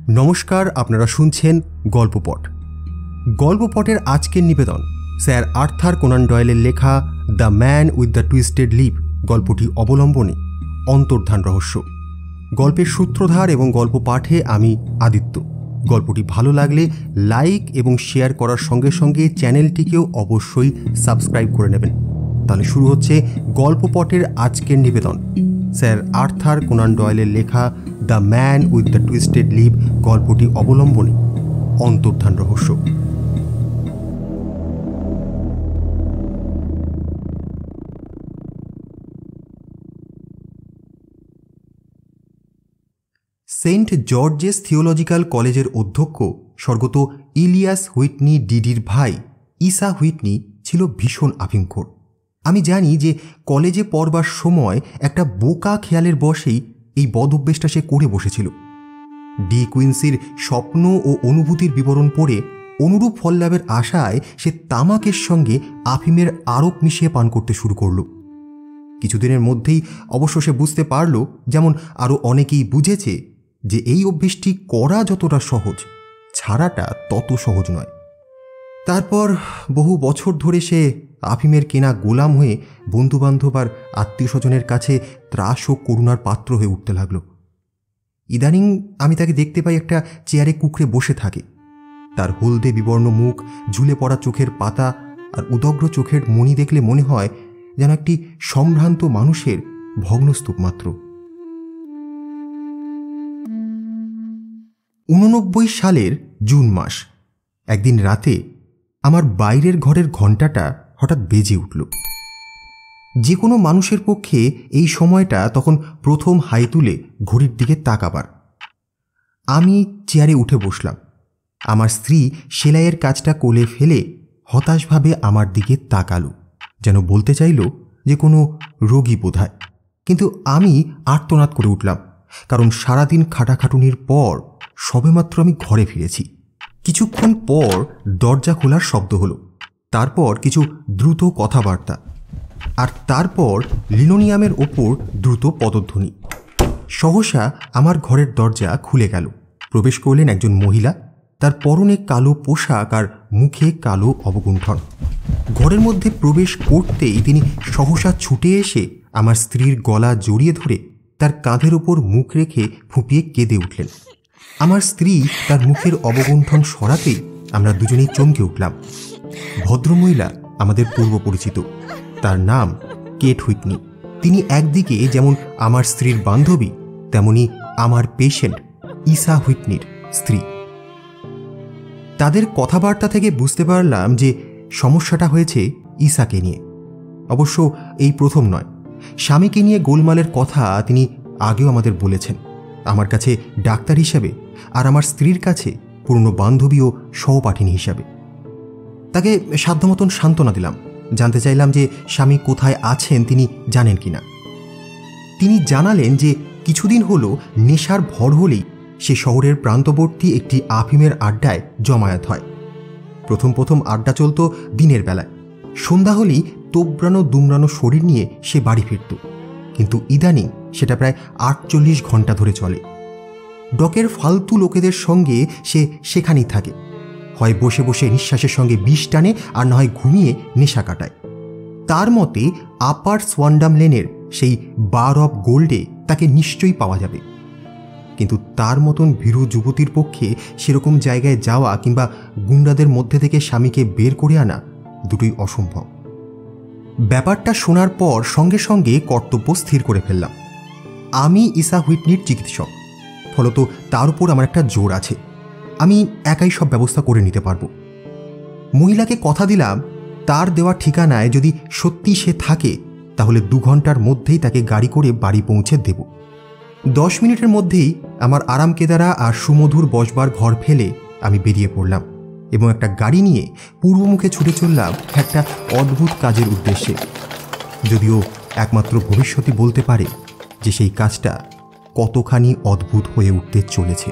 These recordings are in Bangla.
নমস্কার, আপনারা শুনছেন গল্পপট। গল্পপটের আজকের নিবেদন স্যার আর্থার কোনান ডয়েলের লেখা the man with the twisted lip গল্পটি অবলম্বনে অন্তর্ধান রহস্য। গল্পের সূত্রধার এবং গল্প পাঠে আমি আদিত্য। গল্পটি ভালো লাগলে লাইক এবং শেয়ার করার সঙ্গে সঙ্গে চ্যানেলটিকেও অবশ্যই সাবস্ক্রাইব করে নেবেন। তাহলে শুরু হচ্ছে গল্পপটের আজকের নিবেদন স্যার আর্থার কোনান ডয়েলের লেখা the man with the twisted lip গল্পটি অবলম্বনে অন্তর্ধান রহস্য। সেন্ট জর্জেস থিওলজিক্যাল কলেজের অধ্যক্ষ স্বর্গত ইলিয়াস হুইটনি ডিডির ভাই ইসা হুইটনি ছিল ভীষণ আফিমখোর। আমি জানি যে কলেজে পড়বার সময় একটা বোকা খেয়ালের বশেই এই বদ অভ্যেসটা সে করে বসেছিল। ডি কুইন্সির স্বপ্ন ও অনুভূতির বিবরণ পড়ে অনুরূপ ফল লাভের আশায় সে তামাকের সঙ্গে আফিমের আরোপ মিশিয়ে পান করতে শুরু করল। কিছুদিনের মধ্যেই অবশ্য সে বুঝতে পারল, যেমন আরও অনেকেই বুঝেছে, যে এই অভ্যেসটি করা যতটা সহজ, ছাড়াটা তত সহজ নয়। তারপর বহু বছর ধরে সে আফিমের কেনা গোলাম হয়ে বন্ধুবান্ধব আর আত্মীয় স্বজনের কাছে ত্রাস ও করুণার পাত্র হয়ে উঠতে লাগল। ইদানিং আমি তাকে দেখতে পাই একটা চেয়ারে কুঁকড়ে বসে থাকে। তার হলদে বিবর্ণ মুখ, ঝুলে পড়া চোখের পাতা আর উদগ্র চোখের মণি দেখলে মনে হয় যেন একটি সম্ভ্রান্ত মানুষের ভগ্নস্তূপ মাত্র। 89 সালের জুন মাস। একদিন রাতে আমার বাইরের ঘরের ঘণ্টাটা হঠাৎ বেজে উঠল। যে কোনো মানুষের পক্ষে এই সময়টা তখন প্রথম হাই তুলে ঘড়ির দিকে তাকাবার। আমি চেয়ারে উঠে বসলাম। আমার স্ত্রী সেলাইয়ের কাজটা কোলে ফেলে হতাশভাবে আমার দিকে তাকালো, যেন বলতে চাইল যে কোনো রোগী বোধহয়। কিন্তু আমি আর্তনাদ করে উঠলাম, কারণ সারাদিন খাটাখাটুনির পর সবেমাত্র আমি ঘরে ফিরেছি। কিছুক্ষণ পর দরজা খোলার শব্দ হলো, তারপর কিছু দ্রুত কথাবার্তা, আর তারপর লিনোনিয়ামের ওপর দ্রুত পদধ্বনি। সহসা আমার ঘরের দরজা খুলে গেল। প্রবেশ করলেন একজন মহিলা। তার পরনে কালো পোশাক আর মুখে কালো অবগুণ্ঠন। ঘরের মধ্যে প্রবেশ করতেই তিনি সহসা ছুটে এসে আমার স্ত্রীর গলা জড়িয়ে ধরে তার কাঁধের ওপর মুখ রেখে ফুঁপিয়ে কেঁদে উঠলেন। আমার স্ত্রী তার মুখের অবগুণ্ঠন সরাতেই আমরা দুজনেই চমকে উঠলাম। ভদ্রমহিলা আমাদের পূর্ব পরিচিত। তার নাম কেট হুইটনি। তিনি একদিকে যেমন আমার স্ত্রীর বান্ধবী, তেমনি আমার পেশেন্ট ইসা হুইটনির স্ত্রী। তাদের কথাবার্তা থেকে বুঝতে পারলাম যে সমস্যাটা হয়েছে ইসাকে নিয়ে। অবশ্য এই প্রথম নয়, স্বামীকে নিয়ে গোলমালের কথা তিনি আগেও আমাদের বলেছেন, আমার কাছে ডাক্তার হিসাবে আর আমার স্ত্রীর কাছে পুরনো বান্ধবী ও সহপাঠিনী হিসাবে। তাকে সাধ্যমতন সান্ত্বনা দিলাম। জানতে চাইলাম যে স্বামী কোথায় আছেন, তিনি জানেন কিনা। তিনি জানালেন যে কিছুদিন হলো নেশার ভর হলেই সে শহরের প্রান্তবর্তী একটি আফিমের আড্ডায় জমায়েত হয়। প্রথম আড্ডা চলত দিনের বেলায়। সন্ধ্যা হলেই তোবড়ানো দুমড়ানো শরীর নিয়ে সে বাড়ি ফিরত। কিন্তু ইদানিং সেটা প্রায় 48 ঘন্টা ধরে চলে। ডকের ফালতু লোকেদের সঙ্গে সে সেখানেই থাকে। হয় বসে বসে নিঃশ্বাসের সঙ্গে বিষ টানে, আর না হয় ঘুমিয়ে নেশা কাটায়। তার মতে আপার সোয়ান্ডাম লেনের সেই বার অফ গোল্ডে তাকে নিশ্চয়ই পাওয়া যাবে। কিন্তু তার মতন ভীরু যুবতীর পক্ষে সেরকম জায়গায় যাওয়া কিংবা গুন্ডাদের মধ্যে থেকে স্বামীকে বের করে আনা দুটোই অসম্ভব। ব্যাপারটা শোনার পর সঙ্গে সঙ্গে কর্তব্য স্থির করে ফেললাম। আমি ইসা হুইটনির চিকিৎসক, ফলত তার উপর আমার একটা জোর আছে। আমি একাই সব ব্যবস্থা করে নিতে পারব। মহিলাকে কথা দিলাম, তার দেওয়া ঠিকানায় যদি সত্যি সে থাকে তাহলে 2 ঘন্টার মধ্যেই তাকে গাড়ি করে বাড়ি পৌঁছে দেব। 10 মিনিটের মধ্যেই আমার আরাম কেদারা আর সুমধুর বসবার ঘর ফেলে আমি বেরিয়ে পড়লাম এবং একটা গাড়ি নিয়ে পূর্বমুখে ছুটে চললাম একটা অদ্ভুত কাজের উদ্দেশ্যে। যদিও একমাত্র ভবিষ্যতই বলতে পারে যে সেই কাজটা কতখানি অদ্ভুত হয়ে উঠতে চলেছে।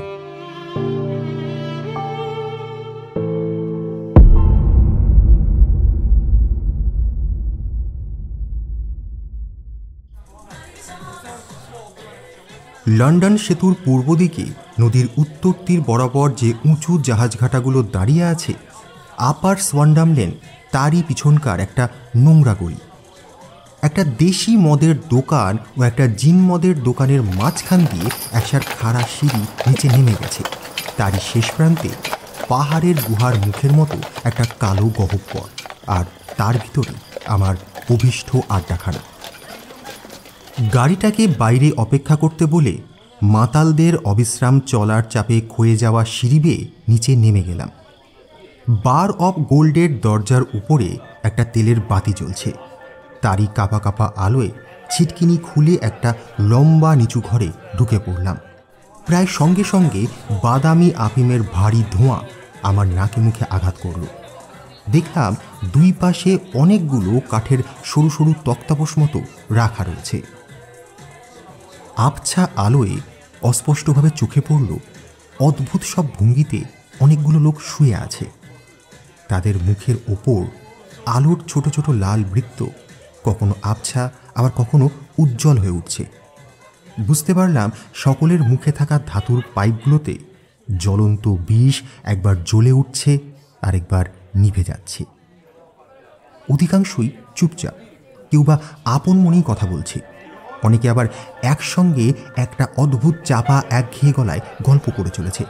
লন্ডন সেতুর পূর্ব দিকে নদীর উত্তর তীর বরাবর যে উঁচু জাহাজঘাটাগুলো দাঁড়িয়ে আছে, আপার সোয়ান্ডাম লেন তারই পিছনকার একটা নোংরা গলি। একটা দেশি মদের দোকান ও একটা জিন মদের দোকানের মাঝখান দিয়ে একসার খাড়া সিঁড়ি নিচে নেমে গেছে। তারই শেষ প্রান্তে পাহাড়ের গুহার মুখের মতো একটা কালো গহ্বর, আর তার ভিতরে আমার অভীষ্ট আড্ডাখানা। গাড়িটাকে বাইরে অপেক্ষা করতে বলে মাতালদের অবিশ্রাম চলার চাপে ক্ষয়ে যাওয়া সিঁড়ি বেয়ে নিচে নেমে গেলাম। বার অফ গোল্ডের দরজার উপরে একটা তেলের বাতি জ্বলছে। তারই কাপা কাপা আলোয় ছিটকিনি খুলে একটা লম্বা নিচু ঘরে ঢুকে পড়লাম। প্রায় সঙ্গে সঙ্গে বাদামি আফিমের ভারী ধোঁয়া আমার নাকে মুখে আঘাত করল। দেখলাম দুই পাশে অনেকগুলো কাঠের সরু সরু তক্তাপোষ মতো রাখা রয়েছে। আবছা আলোয় অস্পষ্টভাবে চোখে পড়ল অদ্ভুত সব ভঙ্গিতে অনেকগুলো লোক শুয়ে আছে। তাদের মুখের ওপর আলোর ছোট ছোট লাল বৃত্ত কখনো আবছা, আবার কখনো উজ্জ্বল হয়ে উঠছে। বুঝতে পারলাম সকলের মুখে থাকা ধাতুর পাইপগুলোতে জ্বলন্ত বিষ একবার জ্বলে উঠছে, আরেকবার নিভে যাচ্ছে। অধিকাংশই চুপচাপ, কেউ বা আপন মনেই কথা বলছে। অনেকে আবার একসঙ্গে একটা অদ্ভুত চাপা একঘেয়ে গলায় গল্প করে চলেছে।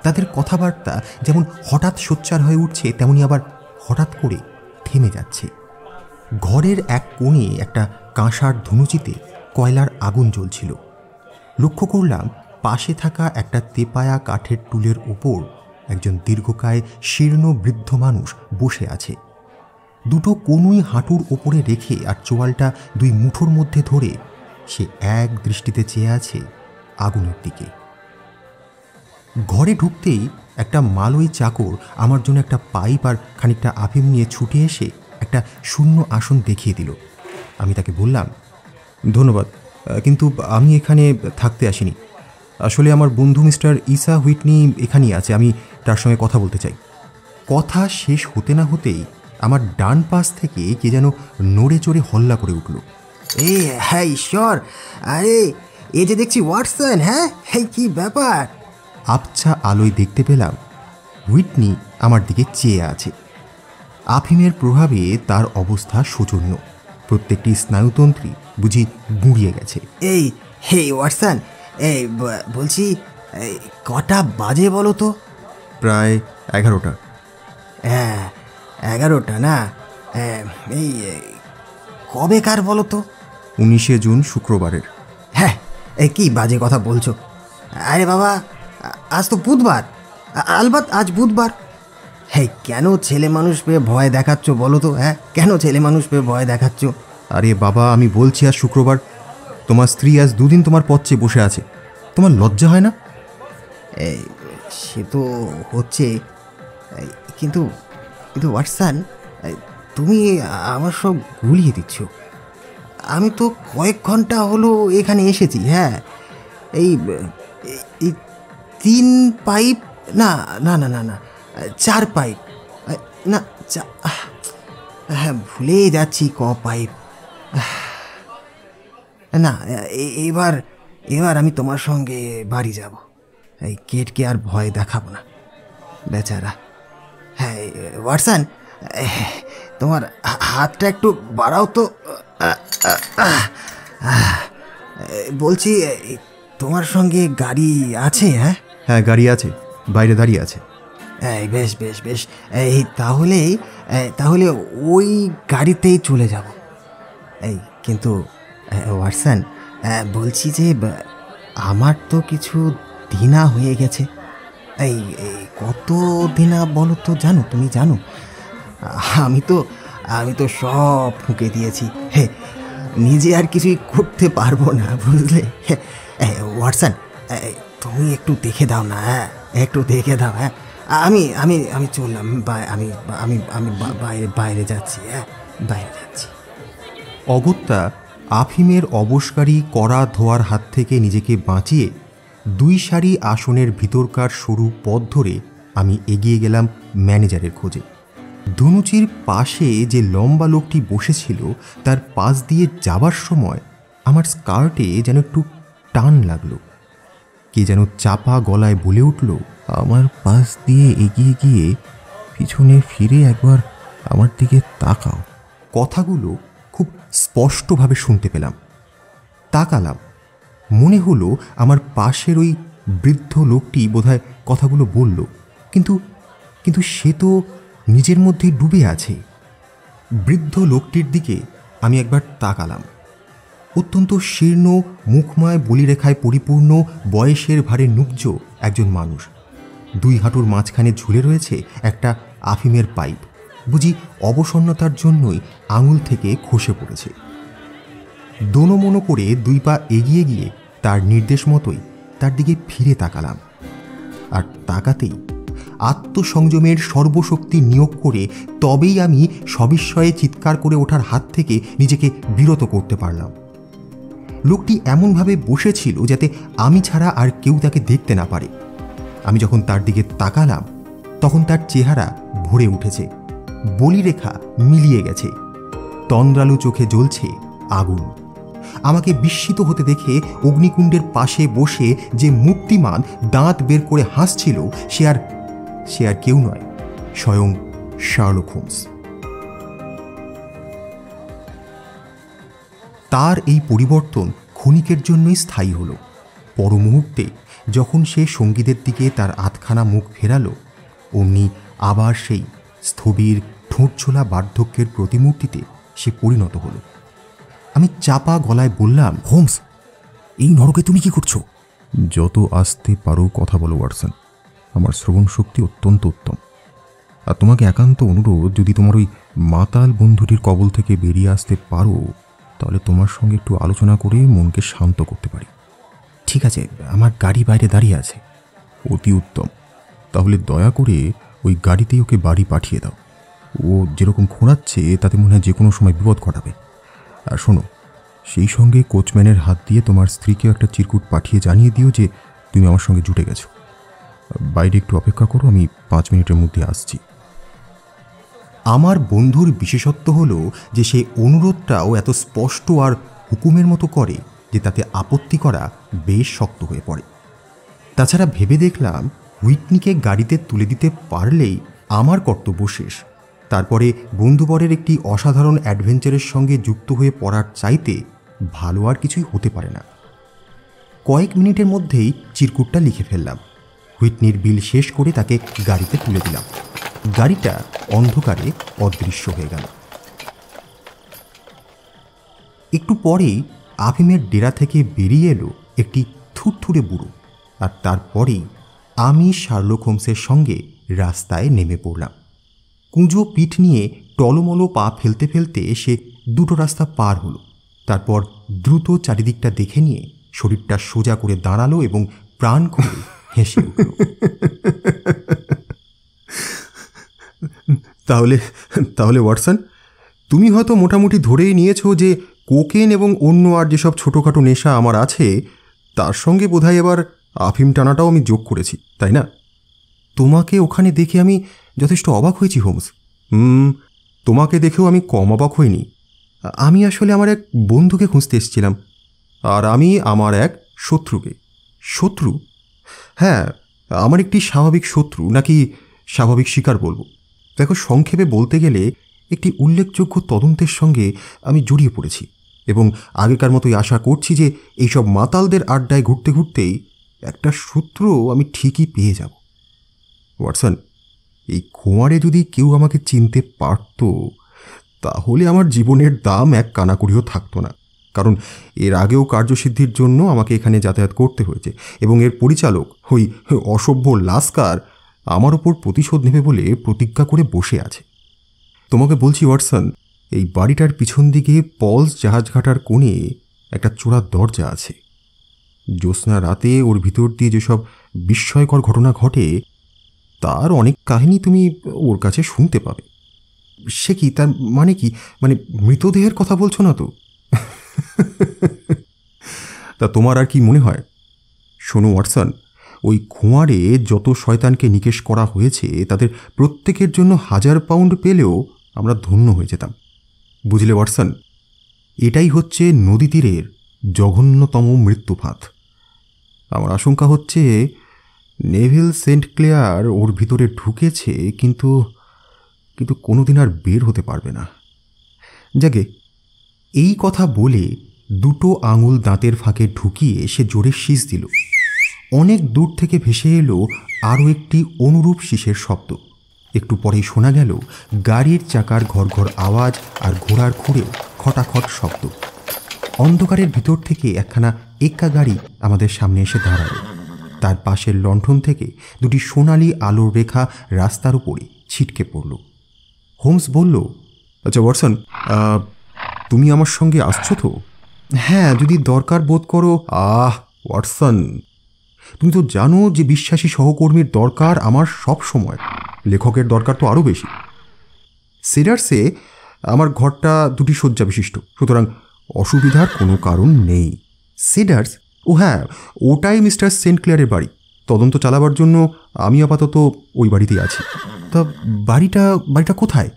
তাদের কথাবার্তা যেমন হঠাৎ সোচ্চার হয়ে উঠছে, তেমনি আবার হঠাৎ করে থেমে যাচ্ছে। ঘরের এক কোণে একটা কাঁসার ধনুচিতে কয়লার আগুন জ্বলছিল। লক্ষ্য করলাম পাশে থাকা একটা তেপায়া কাঠের টুলের ওপর একজন দীর্ঘকায় শীর্ণ বৃদ্ধ মানুষ বসে আছে। দুটো কনুই হাঁটুর ওপরে রেখে আর চোয়ালটা দুই মুঠোর মধ্যে ধরে সে এক দৃষ্টিতে চেয়ে আছে আগুনের দিকে। ঘরে ঢুকতেই একটা মালই চাকর আমার জন্য একটা পাইপ আর খানিকটা আফিম নিয়ে ছুটে এসে একটা শূন্য আসন দেখিয়ে দিল। আমি তাকে বললাম, ধন্যবাদ, কিন্তু আমি এখানে থাকতে আসিনি। আসলে আমার বন্ধু মিস্টার ইসা হুইটনি এখানেই আছে, আমি তার সঙ্গে কথা বলতে চাই। কথা শেষ হতে না হতেই আমার ডান পাশ থেকে কে যেন নড়ে চড়ে হল্লা করে উঠল। হ্যাঁ ঈশ্বর, আরে এ যে দেখছি ওয়াটসন। হ্যাঁ, কি ব্যাপার? আবছা আলোয় দেখতে পেলাম হুইটনি আমার দিকে চেয়ে আছে। আফিমের প্রভাবে তার অবস্থা শোচনীয়। প্রত্যেকটি স্নায়ুতন্ত্রী বুঝি গুঁড়িয়ে গেছে। ওয়াটসন, বলছি কটা বাজে বলো তো? প্রায় 11টা। হ্যাঁ 11টা না? এই কবেকার বলো তো? 19শে জুন, শুক্রবারের। হ্যাঁ, কি বাজে কথা বলছো? আরে বাবা, আজ তো বুধবার। আলবাত আজ বুধবার। কেন ছেলে মানুষ পেয়ে ভয় দেখাচ্ছ বলো তো? কেন ছেলে মানুষ পেয়ে ভয় দেখাচ্ছ? আরে বাবা, আমি বলছি আজ শুক্রবার। তোমার স্ত্রী আজ 2 দিন তোমার পথ চেয়ে বসে আছে। তোমার লজ্জা হয় না? সে তো হচ্ছে, কিন্তু ওয়াটসন, তুমি আমার সব গুলিয়ে দিচ্ছ। আমি তো কয়েক ঘন্টা হলো এখানে এসেছি। হ্যাঁ, এই 3 পাইপ, না না না না না 4 পাইপ, না হ্যাঁ ভুলেই যাচ্ছি ক পাইপ। না, এবার আমি তোমার সঙ্গে বাড়ি যাব। এই কেটকে আর ভয় দেখাবো না, বেচারা। হ্যাঁ ওয়াটসন, তোমার হাতটা একটু বাড়াও তো। বলছি, তোমার সঙ্গে গাড়ি আছে? হ্যাঁ, গাড়ি আছে, বাইরে দাঁড়িয়ে আছে। বেশ বেশ বেশ, তাহলে ওই গাড়িতেই চলে যাব। কিন্তু ওয়াটসন, বলছি যে আমার তো কিছু দিনা হয়ে গেছে। এই কত দিনা বলো তো? জানো, তুমি জানো? আমি তো সব ফুঁকে দিয়েছি। নিজে আর কিছুই করতে পারবো না, বুঝলে? ওয়াটসন, তুমি একটু দেখে দাও না। একটু দেখে দাও। আমি চললাম। আমি বাইরে যাচ্ছি। বাইরে যাচ্ছি। অগত্যা আফিমের অবশকারী কড়া ধোয়ার হাত থেকে নিজেকে বাঁচিয়ে 2 সারি আসনের ভিতরকার সরু পথ ধরে আমি এগিয়ে গেলাম ম্যানেজারের খোঁজে। ধনুচির পাশে যে লম্বা লোকটি বসেছিল তার পাশ দিয়ে যাবার সময় আমার স্কার্টে যেন একটু টান লাগলো। কে যেন চাপা গলায় বলে উঠল, আমার পাশ দিয়ে এগিয়ে গিয়ে পিছনে ফিরে একবার আমার দিকে তাকাও। কথাগুলো খুব স্পষ্টভাবে শুনতে পেলাম। তাকালাম, মনে হলো আমার পাশের ওই বৃদ্ধ লোকটি বোধহয় কথাগুলো বলল, কিন্তু কিন্তু সে তো নিজের মধ্যে ডুবে আছে। বৃদ্ধ লোকটির দিকে আমি একবার তাকালাম। অত্যন্ত শীর্ণ, মুখময় বলিরেখায় পরিপূর্ণ, বয়সের ভারে নুব্জ একজন মানুষ। 2 হাঁটুর মাঝখানে ঝুলে রয়েছে একটা আফিমের পাইপ, বুঝি অবসন্নতার জন্যই আঙুল থেকে খসে পড়েছে। দোনোমনো করে 2 পা এগিয়ে গিয়ে তার নির্দেশ মতোই তার দিকে ফিরে তাকালাম। আর তাকাতেই আত্মসংযমের সর্বশক্তি নিয়োগ করে তবেই আমি সবিস্ময়ে চিৎকার করে ওঠার হাত থেকে নিজেকে বিরত করতে পারলাম। লোকটি এমনভাবে বসেছিল যাতে আমি ছাড়া আর কেউ তাকে দেখতে না পারে। আমি যখন তার দিকে তাকালাম তখন তার চেহারা ভরে উঠেছে, বলিরেখা মিলিয়ে গেছে, তন্দ্রালু চোখে জ্বলছে আগুন। আমাকে বিস্মিত হতে দেখে অগ্নিকুণ্ডের পাশে বসে যে মূর্তিমান দাঁত বের করে হাসছিল সে আর কেউ নয়, স্বয়ং শার্লক হোমস। তার এই পরিবর্তন ক্ষণিকের জন্যই স্থায়ী হলো। পর মুহূর্তে যখন সে সঙ্গীদের দিকে তার আধখানা মুখ ফেরালো, অমনি আবার সেই স্থবির ঠোঁটছোলা বার্ধক্যের প্রতিমূর্তিতে সে পরিণত হলো। আমি চাপা গলায় বললাম, হোমস, এই নরকে তুমি কি করছো? যত আস্তে পারো কথা বলো ওয়াটসন, আমার শ্রবণ শক্তি অত্যন্ত উত্তম। আর তোমাকে একান্ত অনুরোধ, যদি তোমার ওই মাতাল বন্ধুটির কবল থেকে বেরিয়ে আসতে পারো তাহলে তোমার সঙ্গে একটু আলোচনা করে মনকে শান্ত করতে পারি। ঠিক আছে, আমার গাড়ি বাইরে দাঁড়িয়ে আছে। অতি উত্তম, তাহলে দয়া করে ওই গাড়িতেই ওকে বাড়ি পাঠিয়ে দাও। ও যেরকম খোঁড়াচ্ছে তাতে মনে হয় যে কোনো সময় বিপদ ঘটাবে। আর শোনো, সেই সঙ্গে কোচম্যানের হাত দিয়ে তোমার স্ত্রীকেও একটা চিরকুট পাঠিয়ে জানিয়ে দিও যে তুমি আমার সঙ্গে জুটে গেছো। বাইরে একটু অপেক্ষা করো, আমি 5 মিনিটের মধ্যে আসছি। আমার বন্ধুর বিশেষত্ব হলো যে সে অনুরোধটাও এত স্পষ্ট আর হুকুমের মতো করে যে তাতে আপত্তি করা বেশ শক্ত হয়ে পড়ে। তাছাড়া ভেবে দেখলাম, হুইটনিকে গাড়িতে তুলে দিতে পারলেই আমার কর্তব্য শেষ। তারপরে বন্ধুবরের একটি অসাধারণ অ্যাডভেঞ্চারের সঙ্গে যুক্ত হয়ে পড়ার চাইতে ভালো আর কিছুই হতে পারে না। কয়েক মিনিটের মধ্যেই চিরকুটটা লিখে ফেললাম। হুইটনির বিল শেষ করে তাকে গাড়িতে তুলে দিলাম। গাড়িটা অন্ধকারে অদৃশ্য হয়ে গেল। একটু পরেই আফিমের ডেরা থেকে বেরিয়ে এলো একটি থুরথুরে বুড়ো, আর তারপরেই আমি শার্লক হোমসের সঙ্গে রাস্তায় নেমে পড়লাম। কুঁজো পিঠ নিয়ে টলমলো পা ফেলতে ফেলতে সে 2টো রাস্তা পার হলো। তারপর দ্রুত চারিদিকটা দেখে নিয়ে শরীরটা সোজা করে দাঁড়ালো এবং প্রাণ খুলে হেসে উঠল। তাহলে ওয়াটসন, তুমি হয়তো মোটামুটি ধরেই নিয়েছো যে কোকেন এবং অন্য আর যেসব ছোটোখাটো নেশা আমার আছে তার সঙ্গে বোধহয় এবার আফিম টানাটাও আমি যোগ করেছি, তাই না? তোমাকে ওখানে দেখে আমি যথেষ্ট অবাক হয়েছি হোমস। তোমাকে দেখেও আমি কম অবাক হইনি। আমি আসলে আমার এক বন্ধুকে খুঁজতে এসেছিলাম, আর আমি আমার এক শত্রুকে। শত্রু? হ্যাঁ, আমার একটি স্বাভাবিক শত্রু, নাকি স্বাভাবিক শিকার বলবো। দেখো, সংক্ষেপে বলতে গেলে একটি উল্লেখযোগ্য তদন্তের সঙ্গে আমি জড়িয়ে পড়েছি এবং আগেকার মতোই আশা করছি যে এইসব মাতালদের আড্ডায় ঘুরতে ঘুরতেই একটা সূত্র আমি ঠিকই পেয়ে যাব। ওয়াটসন, এই খোঁয়ারে যদি কেউ আমাকে চিনতে পারত তাহলে আমার জীবনের দাম এক কানাকড়িও থাকতো না। কারণ এর আগেও কার্যসিদ্ধির জন্য আমাকে এখানে যাতায়াত করতে হয়েছে এবং এর পরিচালক ওই অসভ্য লাস্কার আমার ওপর প্রতিশোধ নেবে বলে প্রতিজ্ঞা করে বসে আছে। তোমাকে বলছি ওয়াটসন, এই বাড়িটার পিছন দিকে পলস জাহাজঘাটার কোণে একটা চোরার দরজা আছে। জ্যোৎস্না রাতে ওর ভিতর দিয়ে যেসব বিস্ময়কর ঘটনা ঘটে তার অনেক কাহিনী তুমি ওর কাছে শুনতে পাবে। সে কি? তার মানে কি? মানে মৃতদেহের কথা বলছো না তো? তা তোমার আর কি মনে হয়? শোনো ওয়াটসন, ওই খোঁয়ারে যত শয়তানকে নিকেশ করা হয়েছে তাদের প্রত্যেকের জন্য 1000 পাউন্ড পেলেও আমরা ধন্য হয়ে যেতাম। বুঝলে ওয়াটসন, এটাই হচ্ছে নদী তীরের জঘন্যতম মৃত্যুফাঁদ। আমার আশঙ্কা হচ্ছে নেভিল সেন্ট ক্লেয়ার ওর ভিতরে ঢুকেছে, কিন্তু কিন্তু কোনোদিন আর বের হতে পারবে না। যাকে এই কথা বলে দুটো আঙুল দাঁতের ফাঁকে ঢুকিয়ে সে জোরে শীষ দিল। অনেক দূর থেকে ভেসে এলো আরও একটি অনুরূপ শীষের শব্দ। একটু পরেই শোনা গেল গাড়ির চাকার ঘর ঘর আওয়াজ আর ঘোড়ার খুঁড়ে খটাখট শব্দ। অন্ধকারের ভিতর থেকে একখানা এক্কা গাড়ি আমাদের সামনে এসে দাঁড়ালো। তার পাশের লণ্ঠন থেকে দুটি সোনালি আলোর রেখা রাস্তার উপরে ছিটকে পড়ল। হোমস বলল, আচ্ছা ওয়াটসন, তুমি আমার সঙ্গে আসছো তো? হ্যাঁ, যদি দরকার বোধ করো। ওয়াটসন, তুমি তো জানো যে বিশ্বাসী সহকর্মীর দরকার আমার সব সময়, লেখকের দরকার তো আরও বেশি। সিডার্সে আমার ঘরটা দুটি শয্যা বিশিষ্ট, সুতরাং অসুবিধার কোনো কারণ নেই। সিডার্স? ও হ্যাঁ, ওটাই মিস্টার সেন্ট ক্লেয়ারের বাড়ি। তদন্ত চালাবার জন্য আমি আপাতত ওই বাড়িতেই আছি। তা বাড়িটা কোথায়?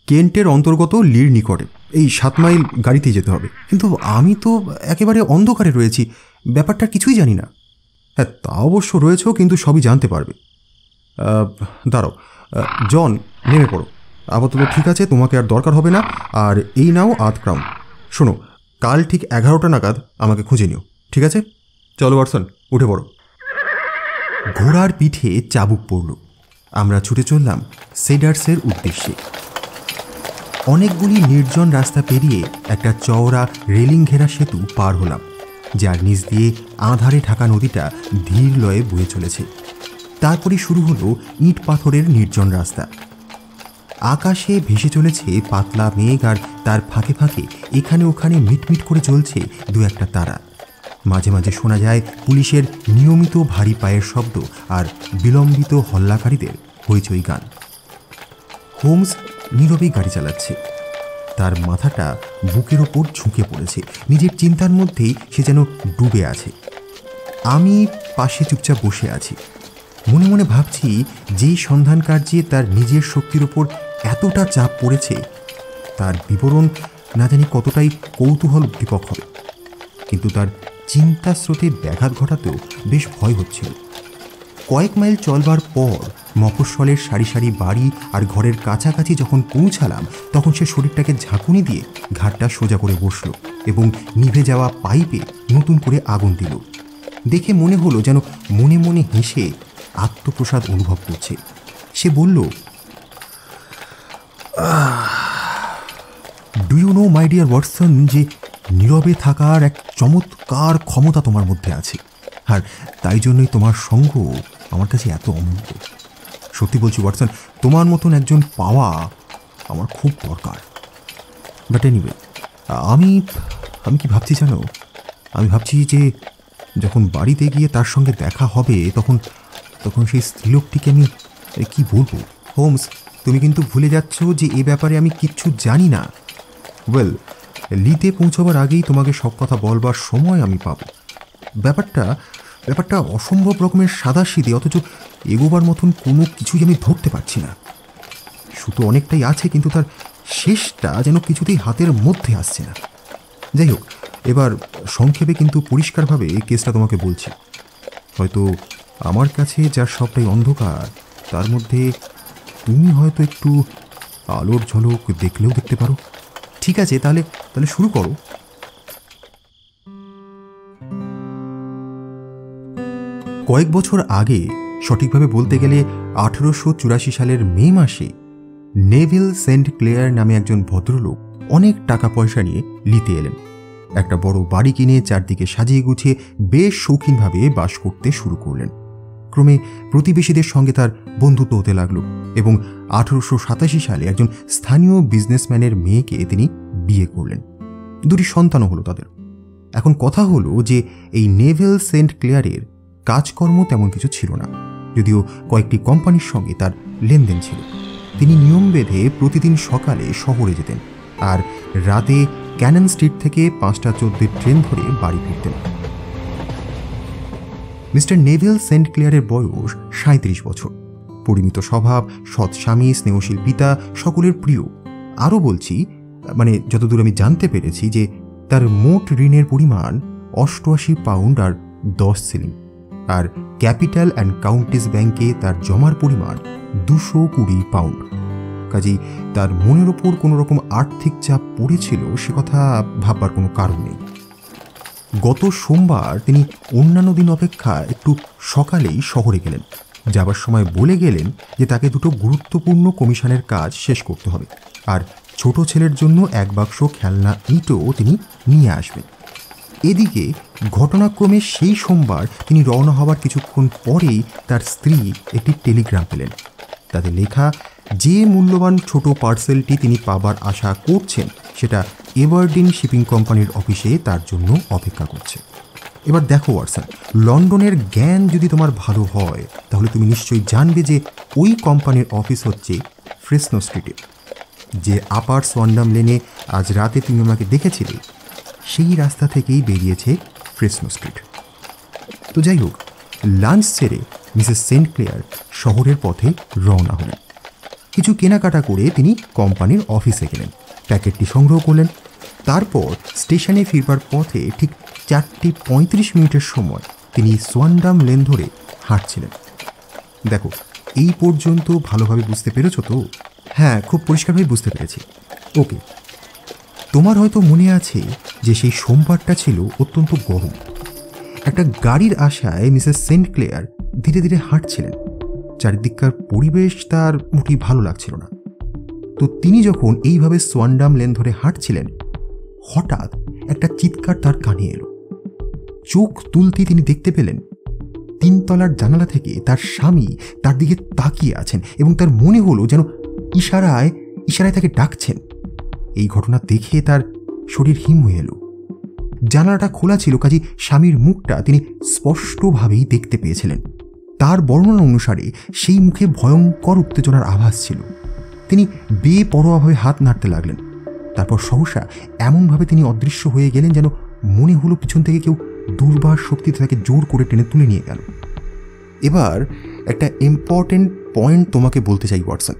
কেন্টের অন্তর্গত লির নিকটে, এই 7 মাইল গাড়িতেই যেতে হবে। কিন্তু আমি তো একেবারে অন্ধকারে রয়েছি, ব্যাপারটা কিছুই জানি না। হ্যাঁ, তা অবশ্য রয়েছ, কিন্তু সবই জানতে পারবে। দাঁড়াও, জন, নেমে পড়ো। আপাতত ঠিক আছে, তোমাকে আর দরকার হবে না। আর এই নাও আধ ক্রাউন। শোনো, কাল ঠিক 11টা নাগাদ আমাকে খুঁজে নিও, ঠিক আছে? চলো ওয়াটসন, উঠে পড়ো। ঘোড়ার পিঠে চাবুক পড়ল। আমরা ছুটে চললাম সিডার্সের উদ্দেশ্যে। অনেকগুলি নির্জন রাস্তা পেরিয়ে একটা চওড়া রেলিং ঘেরা সেতু পার হলাম, যার নিচ দিয়ে আঁধারে ঢাকা নদীটা ধীর লয়ে বয়ে চলেছে। তারপরে শুরু হলো ইট পাথরের নির্জন রাস্তা। আকাশে ভেসে চলেছে পাতলা মেঘ, আর তার ফাঁকে ফাঁকে এখানে ওখানে মিটমিট করে চলছে দু একটা তারা। মাঝে মাঝে শোনা যায় পুলিশের নিয়মিত ভারী পায়ের শব্দ আর বিলম্বিত হল্লাকারীদের হইচই গান। হোমস নীরবেই গাড়ি চালাচ্ছে। তার মাথাটা বুকের ওপর ঝুঁকে পড়েছে, নিজের চিন্তার মধ্যেই সে যেন ডুবে আছে। আমি পাশে চুপচাপ বসে আছি, মনে মনে ভাবছি যেই সন্ধান কার্যে তার নিজের শক্তির ওপর এতটা চাপ পড়েছে, তার বিবরণ না জানি কতটাই কৌতূহল উদ্দীপক হবে। কিন্তু তার চিন্তা স্রোতে ব্যাঘাত ঘটাতেও বেশ ভয় হচ্ছিল। কয়েক মাইল চলবার পর মফস্বলের সারি সারি বাড়ি আর ঘরের কাছাকাছি যখন পৌঁছালাম, তখন সে শরীরটাকে ঝাঁকুনি দিয়ে ঘাটটা সোজা করে বসল এবং নিভে যাওয়া পাইপে নতুন করে আগুন দিল। দেখে মনে হলো যেন মনে মনে হেসে আত্মপ্রসাদ অনুভব করছে। সে বলল, do you know my dear Watson, যে নীরবে থাকার এক চমৎকার ক্ষমতা তোমার মধ্যে আছে, আর তাই জন্যই তোমার সঙ্গ আমার কাছে এত অমূল্য। সত্যি বলছি ওয়াটসন, তোমার মতন একজন পাওয়া আমার খুব দরকার। বাট এনিওয়ে, আমি কি ভাবছি জানো? আমি ভাবছি যে যখন বাড়িতে গিয়ে তার সঙ্গে দেখা হবে, তখন সেই স্ত্রীলোকটিকে আমি কি বলবো? হোমস, তুমি কিন্তু ভুলে যাচ্ছ যে এ ব্যাপারে আমি কিচ্ছু জানি না। ওয়েল, লিতে পৌঁছবার আগেই তোমাকে সব কথা বলবার সময় আমি পাব। ব্যাপারটা অসম্ভব রকমের সাদাসিধে, অথচ এগোবার মতন কোনো কিছুই আমি ধরতে পারছি না। সুতো অনেকটাই আছে, কিন্তু তার শেষটা যেন কিছুতেই হাতের মধ্যে আসছে না। যাই হোক, এবার সংক্ষেপে কিন্তু পরিষ্কারভাবে কেসটা তোমাকে বলছি। হয়তো আমার কাছে যার সবটাই অন্ধকার, তার মধ্যে তুমি হয়তো একটু আলোর ঝলক দেখলেও দেখতে পারো। ঠিক আছে, তাহলে শুরু করো। কয়েক বছর আগে, সঠিকভাবে বলতে গেলে 1884 সালের মে মাসে, নেভিল সেন্ট ক্লেয়ার নামে একজন ভদ্রলোক অনেক টাকা পয়সা নিয়ে লিতে এলেন। একটা বড় বাড়ি কিনে চারদিকে সাজিয়ে গুছিয়ে বেশ শৌখিনভাবে বাস করতে শুরু করলেন। ক্রমে প্রতিবেশীদের সঙ্গে তার বন্ধুত্ব হতে লাগলো এবং 1887 সালে একজন স্থানীয় বিজনেসম্যানের মেয়েকে তিনি বিয়ে করলেন। দুটি সন্তানও হলো তাদের। এখন কথা হলো যে এই নেভিল সেন্ট ক্লেয়ারের কাজকর্ম তেমন কিছু ছিল না, যদিও কয়েকটি কোম্পানির সঙ্গে তার লেনদেন ছিল। তিনি নিয়ম বেঁধে প্রতিদিন সকালে শহরে যেতেন আর রাতে ক্যানন স্ট্রিট থেকে 5:14 ট্রেন ধরে বাড়ি ফিরতেন। মিস্টার নেভিল সেন্ট ক্লেয়ারের বয়স 37 বছর। পরিমিত স্বভাব, সৎ স্বামী, স্নেহশীল পিতা, সকলের প্রিয়। আরও বলছি, যতদূর আমি জানতে পেরেছি, যে তার মোট ঋণের পরিমাণ 88 পাউন্ড আর 10 সিলিং। আর ক্যাপিটাল অ্যান্ড কাউন্টিস ব্যাংকে তার জমার পরিমাণ 220 পাউন্ড। কাজেই তার মনের ওপর কোনো রকম আর্থিক চাপ পড়েছিল সে কথা ভাববার কোনো কারণ নেই। গত সোমবার তিনি অন্যান্য দিন অপেক্ষা একটু সকালেই শহরে গেলেন। যাবার সময় বলে গেলেন যে তাকে দুটো গুরুত্বপূর্ণ কমিশনের কাজ শেষ করতে হবে, আর ছোট ছেলের জন্য এক বাক্স খেলনা ইটও তিনি নিয়ে আসবেন। এদিকে ঘটনাক্রমে সেই সোমবার তিনি রওনা হবার কিছুক্ষণ পরেই তার স্ত্রী একটি টেলিগ্রাম পেলেন। তাতে লেখা যে মূল্যবান ছোট পার্সেলটি তিনি পাবার আশা করছেন সেটা এভারডিন শিপিং কোম্পানির অফিসে তার জন্য অপেক্ষা করছে। এবার দেখো ওয়াটসন, লন্ডনের জ্ঞান যদি তোমার ভালো হয় তাহলে তুমি নিশ্চয়ই জানবে যে ওই কোম্পানির অফিস হচ্ছে ফ্রেসনো স্ট্রিটে। যে আপার সোয়ান্ডাম লেনে আজ রাতে তুমি আমাকে দেখেছিলে সেই রাস্তা থেকেই বেরিয়েছে ফ্রেসনো স্ট্রিট। তো যাই হোক, লাঞ্চ সেরে মিসেস সেন্ট ক্লেয়ার শহরের পথে রওনা হলেন। কিছু কেনাকাটা করে তিনি কোম্পানির অফিসে গেলেন, প্যাকেটটি সংগ্রহ করলেন। তারপর স্টেশনে ফিরবার পথে ঠিক 4:35 সময় তিনি সোয়ান্ডাম লেন ধরে হাঁটছিলেন। দেখো, এই পর্যন্ত ভালোভাবে বুঝতে পেরেছ তো? হ্যাঁ, খুব পরিষ্কারভাবে বুঝতে পেরেছি। ওকে, তোমার হয়তো মনে আছে যে সেই সোমবারটা ছিল অত্যন্ত গরম। একটা গাড়ির আশায় মিসেস সেন্ট ক্লেয়ার ধীরে ধীরে হাঁটছিলেন। চারিদিককার পরিবেশ তার মোটেই ভালো লাগছিল না। তো তিনি যখন এইভাবে সোয়ান্ডাম লেন ধরে হাঁটছিলেন, হঠাৎ একটা চিৎকার তার কানে এলো। চোখ তুলতেই তিনি দেখতে পেলেন 3 তলার জানালা থেকে তার স্বামী তার দিকে তাকিয়ে আছেন এবং তার মনে হলো যেন ইশারায় তাকে ডাকছেন। এই ঘটনা দেখে তার শরীর হিম হয়ে এলো। জানালাটা খোলা ছিল, কাজে স্বামীর মুখটা তিনি স্পষ্টভাবেই দেখতে পেয়েছিলেন। তার বর্ণনা অনুসারে সেই মুখে ভয়ঙ্কর উত্তেজনার আভাস ছিল। তিনি বেপরোয়াভাবে হাত নাড়তে লাগলেন। তারপর সহসা এমনভাবে তিনি অদৃশ্য হয়ে গেলেন যেন মনে হলো পিছন থেকে কেউ দুর্বার শক্তিতে তাকে জোর করে টেনে তুলে নিয়ে গেল। এবার একটা ইম্পর্টেন্ট পয়েন্ট তোমাকে বলতে চাই ওয়াটসন।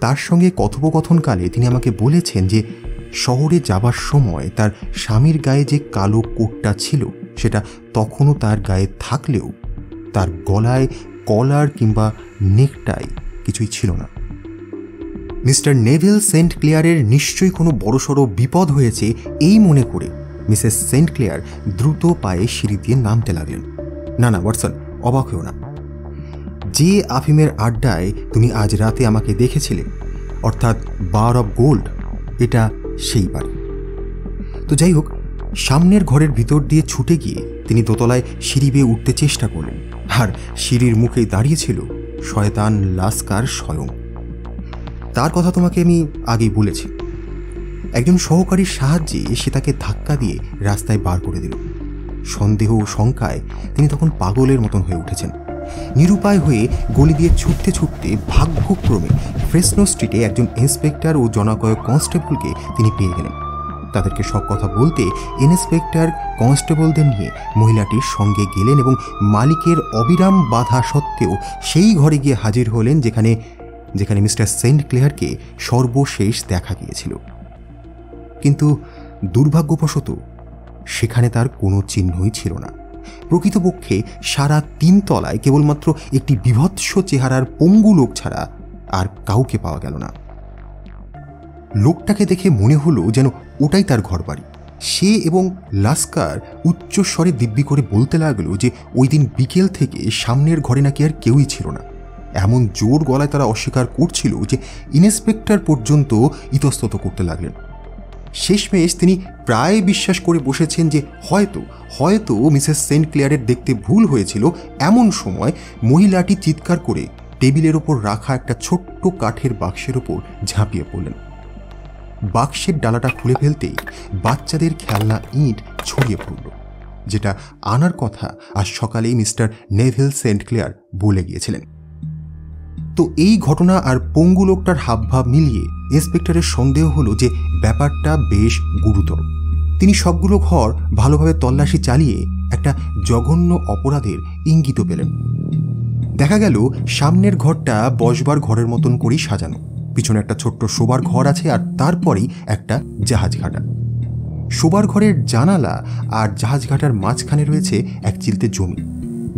তার সঙ্গে কথোপকথনকালে তিনি আমাকে বলেছেন যে শহরে যাবার সময় তার স্বামীর গায়ে যে কালো কোটটা ছিল সেটা তখনও তার গায়ে থাকলেও তার গলায় কলার কিংবা নেকটাই কিছুই ছিল না। মিস্টার নেভিল সেন্ট ক্লেয়ারের নিশ্চয়ই কোনো বড়সড় বিপদ হয়েছে এই মনে করে মিসেস সেন্ট ক্লেয়ার দ্রুত পায়ে সিঁড়ি দিয়ে নামতে লাগলেন। না ওয়াটসন, অবাক হও না। যে আফিমের আড্ডায় তুমি আজ রাতে আমাকে দেখেছিলে, অর্থাৎ বার অফ গোল্ড, এটা সেই বাড়ি। তো যাই হোক, সামনের ঘরের ভিতর দিয়ে ছুটে গিয়ে তিনি দোতলায় সিঁড়ি বেয়ে উঠতে চেষ্টা করলেন, আর সিঁড়ির মুখেই দাঁড়িয়েছিল শয়তান লাস্কার স্বয়ং। তার কথা তোমাকে আমি আগেই বলেছি। একজন সহকারীর সাহায্যে সে তাকে ধাক্কা দিয়ে রাস্তায় বার করে দিল। সন্দেহ ও শঙ্কায় তিনি তখন পাগলের মতন হয়ে উঠেছেন। নিরুপায় হয়ে গলি দিয়ে ছুটতে ছুটতে ভাগ্যক্রমে ফ্রেসনো স্ট্রিটে একজন ইন্সপেক্টর ও জনকয়েক কনস্টেবলকে তিনি পেয়ে গেলেন। তাদেরকে সব কথা বলতে ইন্সপেক্টর কনস্টেবলদের নিয়ে মহিলাটির সঙ্গে গেলেন এবং মালিকের অবিরাম বাধা সত্ত্বেও সেই ঘরে গিয়ে হাজির হলেন যেখানে মিস্টার সেন্ট ক্লেয়ারকে সর্বশেষ দেখা গিয়েছিল। কিন্তু দুর্ভাগ্যবশত সেখানে তার কোনো চিহ্নই ছিল না। প্রকৃতপক্ষে সারা 3 তলায় কেবলমাত্র একটি বিভৎস চেহারার পঙ্গু লোক ছাড়া আর কাউকে পাওয়া গেল না। লোকটাকে দেখে মনে হলো যেন ওটাই তার ঘরবাড়ি। সে এবং লাস্কার উচ্চস্বরে দিব্যি করে বলতে লাগলো যে ওই দিন বিকেল থেকে সামনের ঘরে নাকি আর কেউই ছিল না। এমন জোর গলায় তারা অস্বীকার করছিল যে ইন্সপেক্টর পর্যন্ত ইতস্তত করতে লাগলেন। শেষমেশ তিনি প্রায় বিশ্বাস করে বসেছেন যে হয়তো মিসেস সেন্ট ক্লেয়ারের দেখতে ভুল হয়েছিল। এমন সময় মহিলাটি চিৎকার করে টেবিলের ওপর রাখা একটা ছোট্ট কাঠের বাক্সের ওপর ঝাঁপিয়ে পড়লেন। বাক্সের ডালাটা খুলে ফেলতেই বাচ্চাদের খেলনা ইট ছড়িয়ে পড়ল, যেটা আনার কথা আজ সকালেই মিস্টার নেভিল সেন্ট ক্লেয়ার বলে গিয়েছিলেন। তো এই ঘটনা আর পঙ্গু লোকটার হাবভাব মিলিয়ে ইন্সপেক্টরের সন্দেহ হলো যে ব্যাপারটা বেশ গুরুতর। তিনি সবগুলো ঘর ভালোভাবে তল্লাশি চালিয়ে একটা জঘন্য অপরাধের ইঙ্গিত পেলেন। দেখা গেল সামনের ঘরটা বসবার ঘরের মতন করেই সাজানো। পিছনে একটা ছোট্ট শোবার ঘর আছে, আর তারপরেই একটা জাহাজ ঘাটা। শোবার ঘরের জানালা আর জাহাজ ঘাটার মাঝখানে রয়েছে এক চিলতে জমি।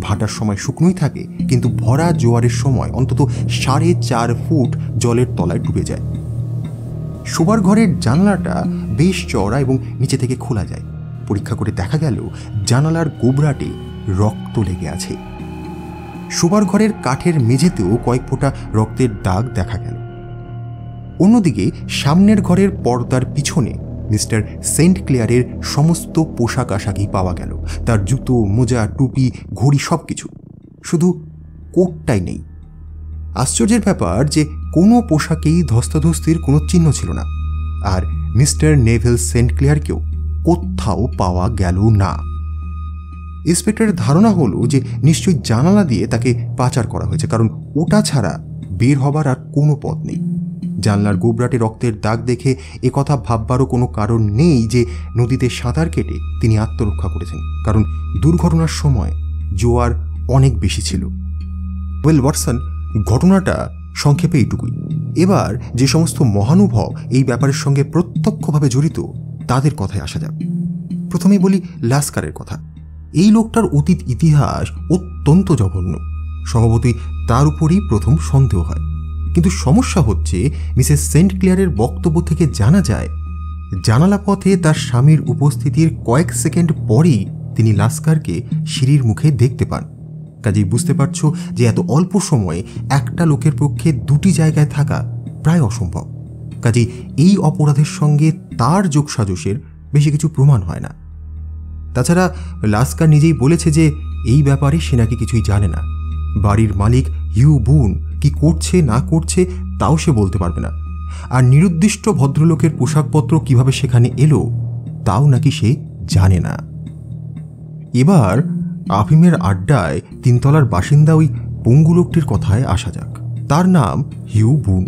ভাটার সময় শুকনোই থাকে, কিন্তু ভরা জোয়ারের সময় অন্তত 4.5 ফুট জলের তলায় ডুবে যায়। শোবার ঘরের জানালাটা বেশ চওড়া এবং নিচে থেকে খোলা যায়। পরীক্ষা করে দেখা গেল জানালার গোবরাটে রক্ত লেগে আছে। শোবার ঘরের কাঠের মেঝেতেও কয়েক ফোঁটা রক্তের দাগ দেখা গেল। অন্যদিকে সামনের ঘরের পর্দার পিছনে মিস্টার সেন্ট ক্লেয়ারের সমস্ত পোশাক আশাকই পাওয়া গেল, তার জুতো, মোজা, টুপি, ঘড়ি, সব কিছু। শুধু কোটটাই নেই। আশ্চর্যের ব্যাপার যে কোনো পোশাকেই ধস্তাধস্তির কোনো চিহ্ন ছিল না, আর মিস্টার নেভেল সেন্ট ক্লেয়ারকেও কোথাও পাওয়া গেল না। ইন্সপেক্টরের ধারণা হলো যে নিশ্চয়ই জানালা দিয়ে তাকে পাচার করা হয়েছে, কারণ ওটা ছাড়া বের হবার আর কোনো পথ নেই। জানলার গোবরাটে রক্তের দাগ দেখে একথা ভাববারও কোনো কারণ নেই যে নদীতে সাঁতার কেটে তিনি আত্মরক্ষা করেছেন, কারণ দুর্ঘটনার সময় জোয়ার অনেক বেশি ছিল। ওয়েল ওয়াটসন, ঘটনাটা সংক্ষেপে এইটুকুই। এবার যে সমস্ত মহানুভব এই ব্যাপারের সঙ্গে প্রত্যক্ষভাবে জড়িত তাদের কথায় আসা যাক। প্রথমেই বলি লাস্কারের কথা। এই লোকটার অতীত ইতিহাস অত্যন্ত জঘন্য। স্বভাবতই তার উপরই প্রথম সন্দেহ হয়। কিন্তু সমস্যা হচ্ছে মিসেস সেন্ট ক্লেয়ারের বক্তব্য থেকে জানা যায় জানালা পথে তার স্বামীর উপস্থিতির কয়েক সেকেন্ড পরেই তিনি লাস্কারকে সিঁড়ির মুখে দেখতে পান। কাজেই বুঝতে পারছো যে এত অল্প সময়ে একটা লোকের পক্ষে দুটি জায়গায় থাকা প্রায় অসম্ভব। কাজেই এই অপরাধের সঙ্গে তার যোগসাজশের বেশি কিছু প্রমাণ হয় না। তাছাড়া লাস্কার নিজেই বলেছে যে এই ব্যাপারে সে নাকি কিছুই জানে না। বাড়ির মালিক হিউ বুন কি করছে না করছে তাও সে বলতে পারবে না, আর নিরুদ্দিষ্ট ভদ্রলোকের পোশাকপত্র কিভাবে সেখানে এলো তাও নাকি সে জানে না। এবার আফিমের আড্ডায় 3 তলার বাসিন্দা ওই পঙ্গু লোকটির কথায় আসা যাক। তার নাম হিউ বুন।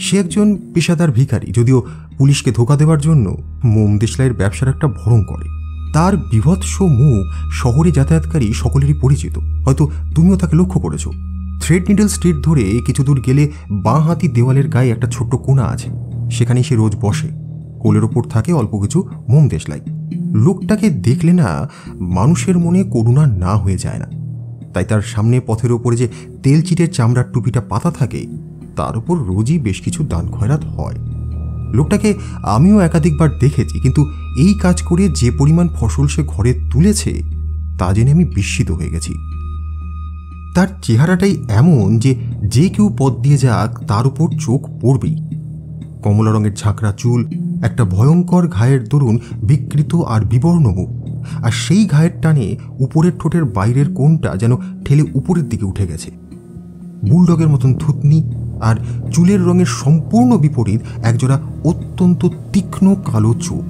সে একজন পেশাদার ভিখারি, যদিও পুলিশকে ধোঁকা দেওয়ার জন্য মোম দেশলাইয়ের ব্যবসার একটা ভরণ করে। তার বিভৎস মুখ শহরে যাতায়াতকারী সকলেরই পরিচিত। হয়তো তুমিও তাকে লক্ষ্য করেছো। থ্রেড নিডল স্ট্রিট ধরে কিছু দূর গেলে বাঁ হাতি দেওয়ালের গায়ে একটা ছোট্ট কোণা আছে, সেখানে সে রোজ বসে। কোলের ওপর থাকে অল্প কিছু মোম দেশলাই। লোকটাকে দেখলে না মানুষের মনে করুণা না হয়ে যায় না। তাই তার সামনে পথের ওপরে যে তেলচিটের চামড়ার টুপিটা পাতা থাকে তার উপর রোজই বেশ কিছু দান খয়রাত হয়। লোকটাকে আমিও একাধিকবার দেখেছি, কিন্তু এই কাজ করে যে পরিমাণ ফসল সে ঘরে তুলেছে তা জেনে আমি বিস্মিত হয়ে গেছি। তার চেহারাটাই এমন যে যে কেউ পথ দিয়ে যাক তার উপর চোখ পড়বেই। কমলা রঙের ঝাঁকড়া চুল, একটা ভয়ঙ্কর ঘায়ের দরুন বিকৃত আর বিবর্ণ মুখ, আর সেই ঘায়ের টানে উপরের ঠোঁটের বাইরের কোণটা যেন ঠেলে উপরের দিকে উঠে গেছে। বুলডগের মতন থুতনি, আর চুলের রঙের সম্পূর্ণ বিপরীত একজোড়া অত্যন্ত তীক্ষ্ণ কালো চোখ।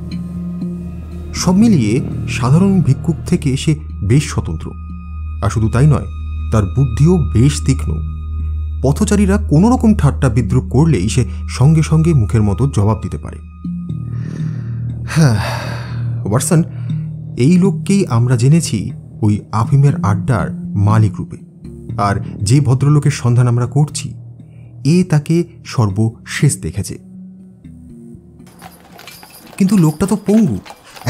সব মিলিয়ে সাধারণ ভিক্ষুক থেকে সে বেশ স্বতন্ত্র। আর শুধু তাই নয়, তার বুদ্ধিও বেশ তীক্ষ্ণ। পথচারীরা কোনো রকম ঠাট্টা বিদ্রুপ করলেই সে সঙ্গে সঙ্গে মুখের মতো জবাব দিতে পারে। হ্যাঁ ওয়াটসন, এই লোককেই আমরা জেনেছি ওই আফিমের আড্ডার মালিক রূপে, আর যে ভদ্রলোকের সন্ধান আমরা করছি এ তাকে সর্বশেষ দেখেছে। কিন্তু লোকটা তো পঙ্গু।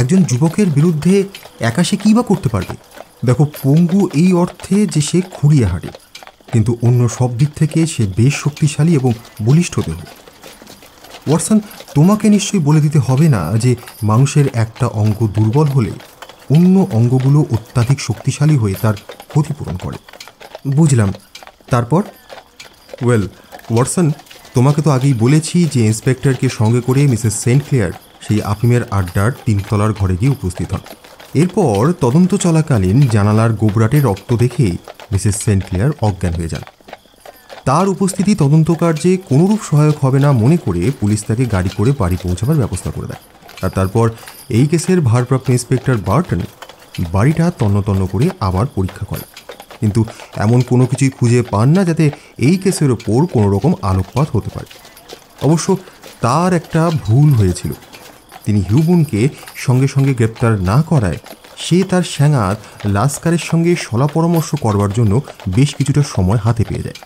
একজন যুবকের বিরুদ্ধে একা সে কী বা করতে পারবে? দেখো, পঙ্গু এই অর্থে যে সে খুঁড়িয়ে হাঁটে, কিন্তু অন্য সব দিক থেকে সে বেশ শক্তিশালী এবং বলিষ্ঠ দেহ। ওয়াটসন, তোমাকে নিশ্চয়ই বলে দিতে হবে না যে মানুষের একটা অঙ্গ দুর্বল হলে অন্য অঙ্গগুলো অত্যাধিক শক্তিশালী হয়ে তার ক্ষতিপূরণ করে। বুঝলাম, তারপর? ওয়েল ওয়াটসন, তোমাকে তো আগেই বলেছি যে ইন্সপেক্টরকে সঙ্গে করে মিসেস সেন্ট ক্লেয়ার সেই আফিমের আড্ডার 3 তলার ঘরে গিয়ে উপস্থিত হন। এরপর তদন্ত চলাকালীন জানালার গোবরাটে রক্ত দেখে মিসেস সেন্ট ক্লেয়ার অজ্ঞান হয়ে যান। তার উপস্থিতি তদন্ত কার্যে কোনোরূপ সহায়ক হবে না মনে করে পুলিশ তাকে গাড়ি করে বাড়ি পৌঁছাবার ব্যবস্থা করে দেয়। আর তারপর এই কেসের ভারপ্রাপ্ত ইন্সপেক্টর বার্টন বাড়িটা তন্ন তন্ন করে আবার পরীক্ষা করে, কিন্তু এমন কোনো কিছুই খুঁজে পান না যাতে এই কেসের ওপর কোনো রকম আলোকপাত হতে পারে। অবশ্য তার একটা ভুল হয়েছিল। তিনি হিউবুনকে সঙ্গে সঙ্গে গ্রেপ্তার না করায় সে তার স্যাঙাত লাস্কারের সঙ্গে সলা পরামর্শ করবার জন্য বেশ কিছুটা সময় হাতে পেয়ে যায়।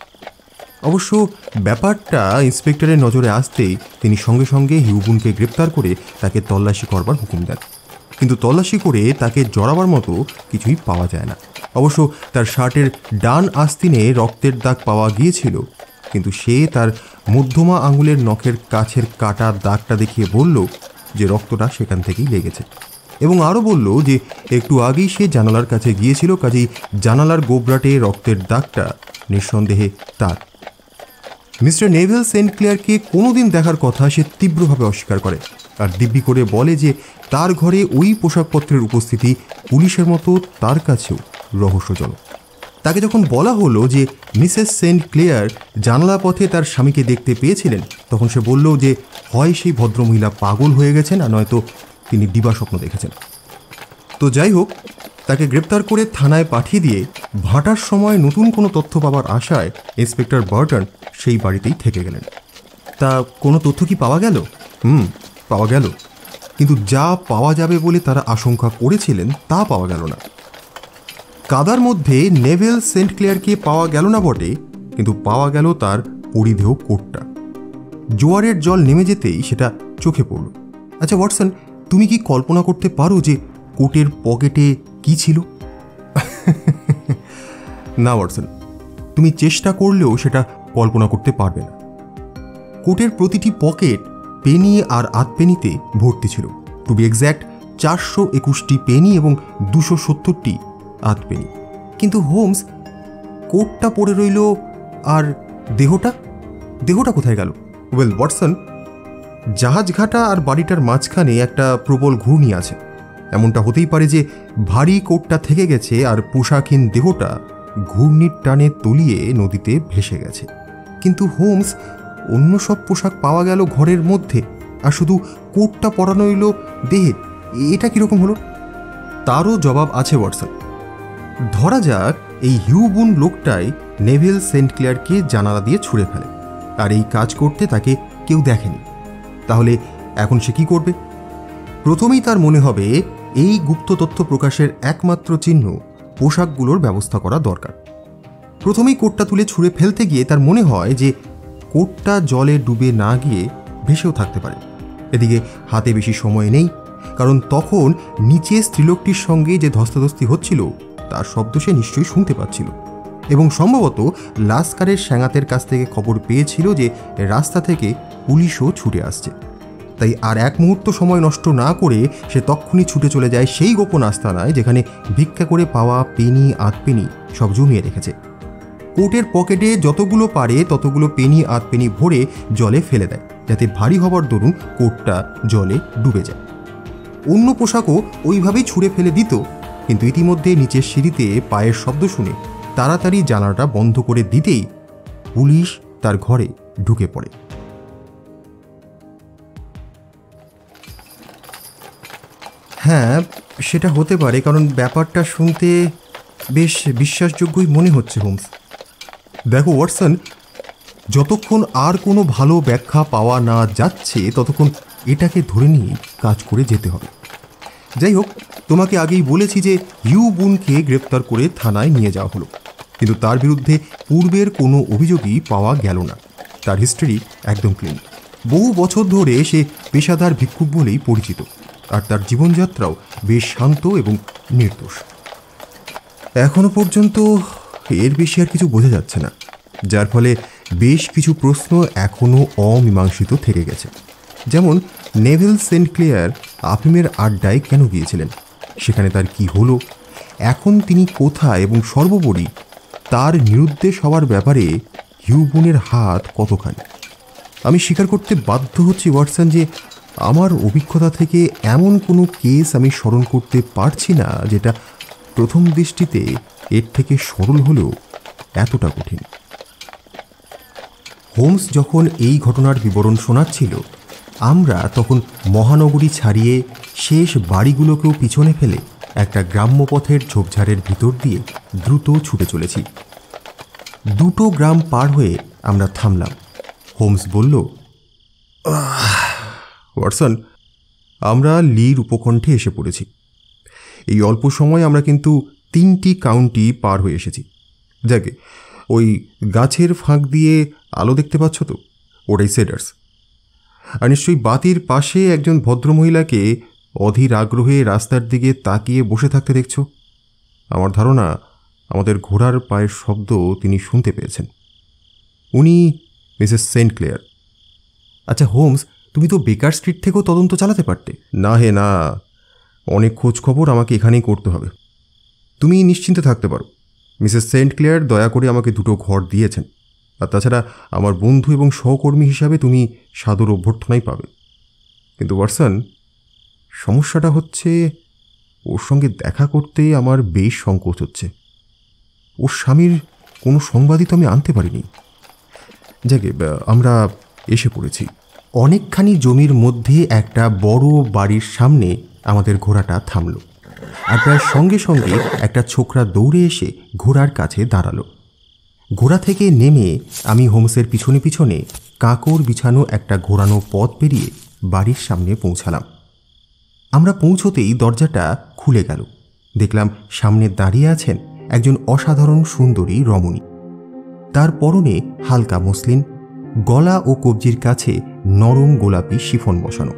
অবশ্য ব্যাপারটা ইন্সপেক্টরের নজরে আসতেই তিনি সঙ্গে সঙ্গে হিউবুনকে গ্রেপ্তার করে তাকে তল্লাশি করবার হুকুম দেন, কিন্তু তল্লাশি করে তাকে জড়াবার মতো কিছুই পাওয়া যায় না। অবশ্য তার শার্টের ডান আস্তিনে রক্তের দাগ পাওয়া গিয়েছিল, কিন্তু সে তার মধ্যমা আঙুলের নখের কাছের কাটা দাগটা দেখিয়ে বলল যে রক্তটা সেখান থেকেই লেগেছে, এবং আরও বলল যে একটু আগেই সে জানালার কাছে গিয়েছিল, কাজেই জানালার গোবরাটে রক্তের দাগটা নিঃসন্দেহে তার। মিস্টার নেভেল সেন্ট ক্লেয়ারকে কোনোদিন দেখার কথা সে তীব্রভাবে অস্বীকার করে, আর দিব্যি করে বলে যে তার ঘরে ওই পোশাকপত্রের উপস্থিতি পুলিশের মতো তার কাছেও রহস্যজনক। তাকে যখন বলা হলো যে মিসেস সেন্ট ক্লেয়ার জানালা পথে তার স্বামীকে দেখতে পেয়েছিলেন, তখন সে বলল যে হয় সেই ভদ্রমহিলা পাগল হয়ে গেছেন, আর নয়তো তিনি দিবাস্বপ্ন দেখেছেন। তো যাই হোক, তাকে গ্রেপ্তার করে থানায় পাঠিয়ে দিয়ে ভাটার সময় নতুন কোনো তথ্য পাওয়ার আশায় ইন্সপেক্টর বার্টন সেই বাড়িতেই থেকে গেলেন। তা কোনো তথ্য কি পাওয়া গেল? পাওয়া গেল, কিন্তু যা পাওয়া যাবে বলে তারা আশঙ্কা করেছিলেন তা পাওয়া গেল না। কাদার মধ্যে নেভেল সেন্ট ক্লেয়ারকে পাওয়া গেল না বটে, কিন্তু পাওয়া গেল তার পরিধেয় কোটটা। জোয়ারের জল নেমে যেতেই সেটা চোখে পড়ল। আচ্ছা ওয়াটসন, তুমি কি কল্পনা করতে পারো যে কোটের পকেটে কি ছিল? না ওয়াটসন, তুমি চেষ্টা করলেও সেটা কল্পনা করতে পারবে না। কোটের প্রতিটি পকেট পেনি আর আধ পেনিতে ভর্তি ছিল। টু বি এক্স্যাক্ট 421টি পেনি এবং 270টি আধ পেনি। কিন্তু হোমস, কোটটা পড়ে রইল, আর দেহটা কোথায় গেল? ওয়েল ওয়াটসন, জাহাজঘাটা আর বাড়িটার মাঝখানে একটা প্রবল ঘূর্ণি আছে। এমনটা হতেই পারে যে ভারী কোটটা থেকে গেছে আর পোশাকহীন দেহটা ঘূর্ণির টানে তলিয়ে নদীতে ভেসে গেছে। কিন্তু হোমস, অন্য সব পোশাক পাওয়া গেল ঘরের মধ্যে, আর শুধু কোটটা পরানো রইল দেহে। এটা কীরকম হলো? তারও জবাব আছে ওয়াটসন। ধরা যাক এই হিউ বুন লোকটাই নেভেল সেন্ট ক্লেয়ারকে জানালা দিয়ে ছুঁড়ে ফেলে, আর এই কাজ করতে তাকে কেউ দেখেনি। তাহলে এখন সে কি করবে? প্রথমেই তার মনে হবে এই গুপ্ত তথ্য প্রকাশের একমাত্র চিহ্ন পোশাকগুলোর ব্যবস্থা করা দরকার। প্রথমেই কোটটা তুলে ছুঁড়ে ফেলতে গিয়ে তার মনে হয় যে কোটটা জলে ডুবে না গিয়ে ভেসেও থাকতে পারে। এদিকে হাতে বেশি সময় নেই, কারণ তখন নিচে স্ত্রীলোকটির সঙ্গে যে ধস্তাধস্তি হচ্ছিল তার শব্দ সে নিশ্চয়ই শুনতে পাচ্ছিল, এবং সম্ভবত লাস্কারের স্যাঙাতের কাছ থেকে খবর পেয়েছিল যে রাস্তা থেকে পুলিশও ছুটে আসছে। তাই আর এক মুহূর্ত সময় নষ্ট না করে সে তক্ষুনি ছুটে চলে যায় সেই গোপন আস্তানায় যেখানে ভিক্ষা করে পাওয়া পেনি আধ পেনি সব জমিয়ে রেখেছে। কোটের পকেটে যতগুলো পারে ততগুলো পেনি আধ পেনি ভরে জলে ফেলে দেয়, যাতে ভারী হবার দরুন কোটটা জলে ডুবে যায়। অন্য পোশাকও ওইভাবেই ছুঁড়ে ফেলে দিত, কিন্তু ইতিমধ্যে নিচের সিঁড়িতে পায়ের শব্দ শুনে তাড়াতাড়ি জানালাটা বন্ধ করে দিতেই পুলিশ তার ঘরে ঢুকে পড়ে। হ্যাঁ, সেটা হতে পারে, কারণ ব্যাপারটা শুনতে বেশ বিশ্বাসযোগ্যই মনে হচ্ছে হোমস। দেখো ওয়াটসন, যতক্ষণ আর কোনো ভালো ব্যাখ্যা পাওয়া না যাচ্ছে ততক্ষণ এটাকে ধরে নিয়ে কাজ করে যেতে হবে। যাই হোক, তোমাকে আগেই বলেছি যে হিউ বুনকে গ্রেপ্তার করে থানায় নিয়ে যাওয়া হলো, কিন্তু তার বিরুদ্ধে পূর্বের কোনো অভিযোগই পাওয়া গেল না। তার হিস্ট্রি একদম ক্লিন। বহু বছর ধরে সে পেশাদার ভিক্ষুক বলেই পরিচিত, আর তার জীবনযাত্রাও বেশ শান্ত এবং নির্দোষ। এখনো পর্যন্ত এর বেশি আর কিছু বোঝা যাচ্ছে না, যার ফলে বেশ কিছু প্রশ্ন এখনও অমীমাংসিত থেকে গেছে। যেমন নেভেল সেন্ট ক্লেয়ার আফিমের আড্ডায় কেন গিয়েছিলেন, সেখানে তার কি হলো, এখন তিনি কোথায়, এবং সর্বোপরি তার নিরুদ্দেশ হওয়ার ব্যাপারে হিউ বুনের হাত কতখানি। আমি স্বীকার করতে বাধ্য হচ্ছি ওয়াটসন যে আমার অভিজ্ঞতা থেকে এমন কোনো কেস আমি স্মরণ করতে পারছি না যেটা প্রথম দৃষ্টিতে এর থেকে সরল হলেও এতটা কঠিন। হোমস যখন এই ঘটনার বিবরণ শোনাচ্ছিল, আমরা তখন মহানগরী ছাড়িয়ে শেষ বাড়িগুলোকেও পিছনে ফেলে একটা গ্রাম্য পথের ঝোপঝাড়ের ভিতর দিয়ে দ্রুত ছুটে চলেছি। 2 গ্রাম পার হয়ে আমরা থামলাম। হোমস বলল, ওয়াটসন, আমরা লির উপকণ্ঠে এসে পড়েছি। এই অল্প সময় আমরা কিন্তু 3টি কাউন্টি পার হয়ে এসেছি। যাকে ওই গাছের ফাঁক দিয়ে আলো দেখতে পাচ্ছ তো, ওটাই সেডার্স। আর নিশ্চয়ই বাতির পাশে একজন ভদ্রমহিলাকে অধীর আগ্রহে রাস্তার দিকে তাকিয়ে বসে থাকতে দেখছ। আমার ধারণা আমাদের ঘোড়ার পায়ের শব্দ তিনি শুনতে পেয়েছেন। উনি মিসেস সেন্ট ক্লেয়ার। আচ্ছা হোমস, তুমি তো বেকার স্ট্রিট থেকেও তদন্ত চালাতে পারতে। না হে না, অনেক খোঁজ খবর আমাকে এখানেই করতে হবে। তুমি নিশ্চিন্তে থাকতে পারো, মিসেস সেন্ট ক্লেয়ার দয়া করে আমাকে 2টো ঘর দিয়েছেন, আর তাছাড়া আমার বন্ধু এবং সহকর্মী হিসাবে তুমি সাদর অভ্যর্থনাই পাবে। কিন্তু ওয়াটসন, সমস্যাটা হচ্ছে ওর সঙ্গে দেখা করতে আমার বেশ সংকোচ হচ্ছে। ওর স্বামীর কোনো সংবাদই তো আমি আনতে পারিনি। যাকে আমরা এসে পড়েছি। অনেকখানি জমির মধ্যে একটা বড় বাড়ির সামনে আমাদের ঘোড়াটা থামল, আর প্রায় সঙ্গে সঙ্গে একটা ছোকরা দৌড়ে এসে ঘোড়ার কাছে দাঁড়ালো। ঘোড়া থেকে নেমে আমি হোমসের পিছনে পিছনে কাঁকড় বিছানো একটা ঘোরানো পথ পেরিয়ে বাড়ির সামনে পৌঁছালাম। আমরা পৌঁছতেই দরজাটা খুলে গেল। দেখলাম সামনে দাঁড়িয়ে আছেন একজন অসাধারণ সুন্দরী রমণী। তার পরনে হালকা মসলিন, গলা ও কবজির কাছে নরম গোলাপি শিফন বসানো।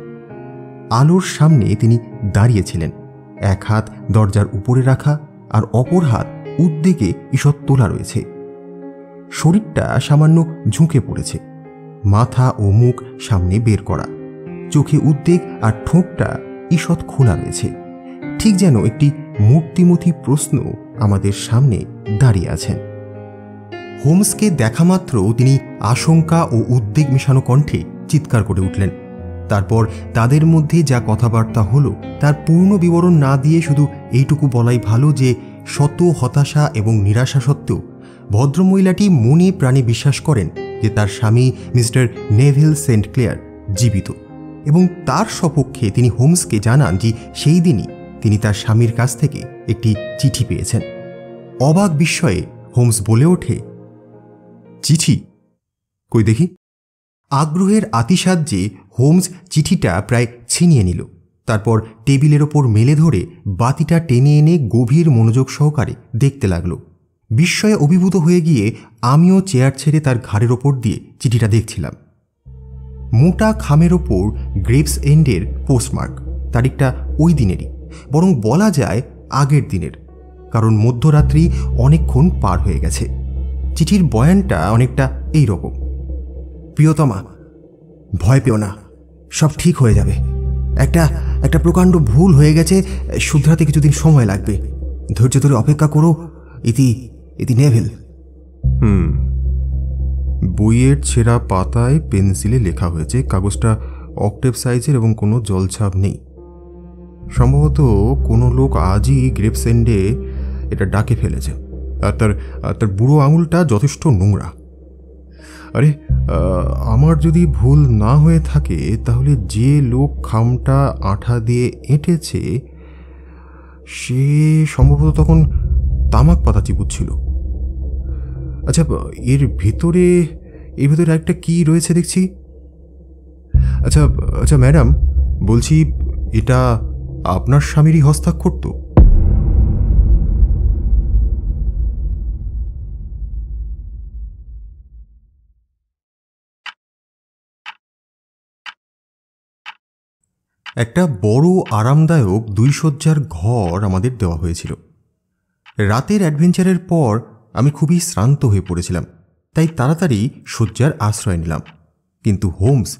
আলোর সামনে তিনি দাঁড়িয়েছিলেন, এক হাত দরজার উপরে রাখা আর অপর হাত উদ্বেগে ঈষৎ তোলা রয়েছে। শরীরটা সামান্য ঝুঁকে পড়েছে, মাথা ও মুখ সামনে বের করা, চোখে উদ্বেগ আর ঠোঁটটা ঈষৎ খোলা রয়েছে, ঠিক যেন একটি মূর্তিমতী প্রশ্ন আমাদের সামনে দাঁড়িয়ে আছেন। হোমসকে দেখা মাত্র তিনি আশঙ্কা ও উদ্বেগ মেশানো কণ্ঠে চিৎকার করে উঠলেন। তারপর তাদের মধ্যে যা কথাবার্তা হলো তার পূর্ণ বিবরণ না দিয়ে শুধু এইটুকু বলাই ভালো যে শত হতাশা এবং নিরাশা সত্ত্বেও ভদ্রমহিলাটি মনে প্রাণে বিশ্বাস করেন যে তার স্বামী মিস্টার নেভিল সেন্ট ক্লেয়ার জীবিত, এবং তার সপক্ষে তিনি হোমসকে জানান যে সেই দিনই তিনি তার স্বামীর কাছ থেকে একটি চিঠি পেয়েছেন। অবাক বিস্ময়ে হোমস বলে ওঠে, চিঠি? কই দেখি। আগ্রহের আতিশায্যে হোমস চিঠিটা প্রায় ছিনিয়ে নিল। তারপর টেবিলের ওপর মেলে ধরে বাতিটা টেনে এনে গভীর মনোযোগ সহকারে দেখতে লাগল। বিস্ময়ে অভিভূত হয়ে গিয়ে আমিও চেয়ার ছেড়ে তার ঘাড়ের ওপর দিয়ে চিঠিটা দেখছিলাম। মোটা খামের ওপর গ্রেভস এন্ডের পোস্টমার্ক। তারিখটা ওই দিনেরই, বরং বলা যায় আগের দিনের, কারণ মধ্যরাত্রি অনেকক্ষণ পার হয়ে গেছে। চিঠির বয়ানটা অনেকটা এই রকম। প্রিয়তমা, ভয় পেও না, সব ঠিক হয়ে যাবে। একটা প্রকাণ্ড ভুল হয়ে গেছে, শুধরাতে কিছুদিন সময় লাগবে। ধৈর্য ধরে অপেক্ষা করো। ইতি নেভিল। বইয়ের ছেঁড়া পাতায় পেন্সিলে লেখা হয়েছে। কাগজটা অক্টেভ সাইজের এবং কোনো জলছাপ নেই। সম্ভবত কোনো লোক আজই গ্রেভস এন্ডে এটা ডাকে ফেলেছে, আর তার বুড়ো আঙুলটা যথেষ্ট নোংরা। আরে, আমার যদি ভুল না হয়ে থাকে তাহলে যে লোক খামটা আঠা দিয়ে এঁটেছে সে সম্ভবত তখন তামাক পাতা চিবুচ্ছিল। আচ্ছা, এর ভেতরে একটা কি রয়েছে দেখছি। আচ্ছা ম্যাডাম, বলছি এটা আপনার স্বামীরই হস্তাক্ষর তো? একটা বড় আরামদায়ক 2 শয্যার ঘর আমাদের দেওয়া হয়েছিল। রাতের অ্যাডভেঞ্চারের পর আমি খুবই শ্রান্ত হয়ে পড়েছিলাম, তাই তাড়াতাড়ি শয্যার আশ্রয় নিলাম। কিন্তু হোমস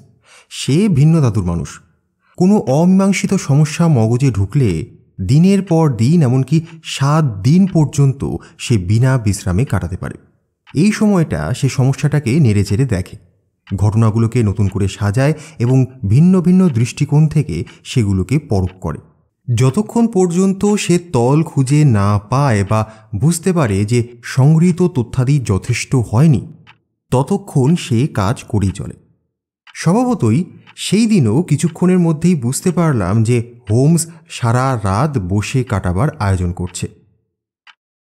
সে ভিন্ন ধাতুর মানুষ। কোনো অমীমাংসিত সমস্যা মগজে ঢুকলে দিনের পর দিন, এমনকি 7 দিন পর্যন্ত সে বিনা বিশ্রামে কাটাতে পারে। এই সময়টা সে সমস্যাটাকে নেড়েচেড়ে দেখে, ঘটনাগুলোকে নতুন করে সাজায় এবং ভিন্ন ভিন্ন দৃষ্টিকোণ থেকে সেগুলোকে পরখ করে। যতক্ষণ পর্যন্ত সে তল খুঁজে না পায় বা বুঝতে পারে যে সংগৃহীত তথ্যাদি যথেষ্ট হয়নি, ততক্ষণ সে কাজ করেই চলে। স্বভাবতই সেই দিনও কিছুক্ষণের মধ্যেই বুঝতে পারলাম যে হোমস সারা রাত বসে কাটাবার আয়োজন করছে।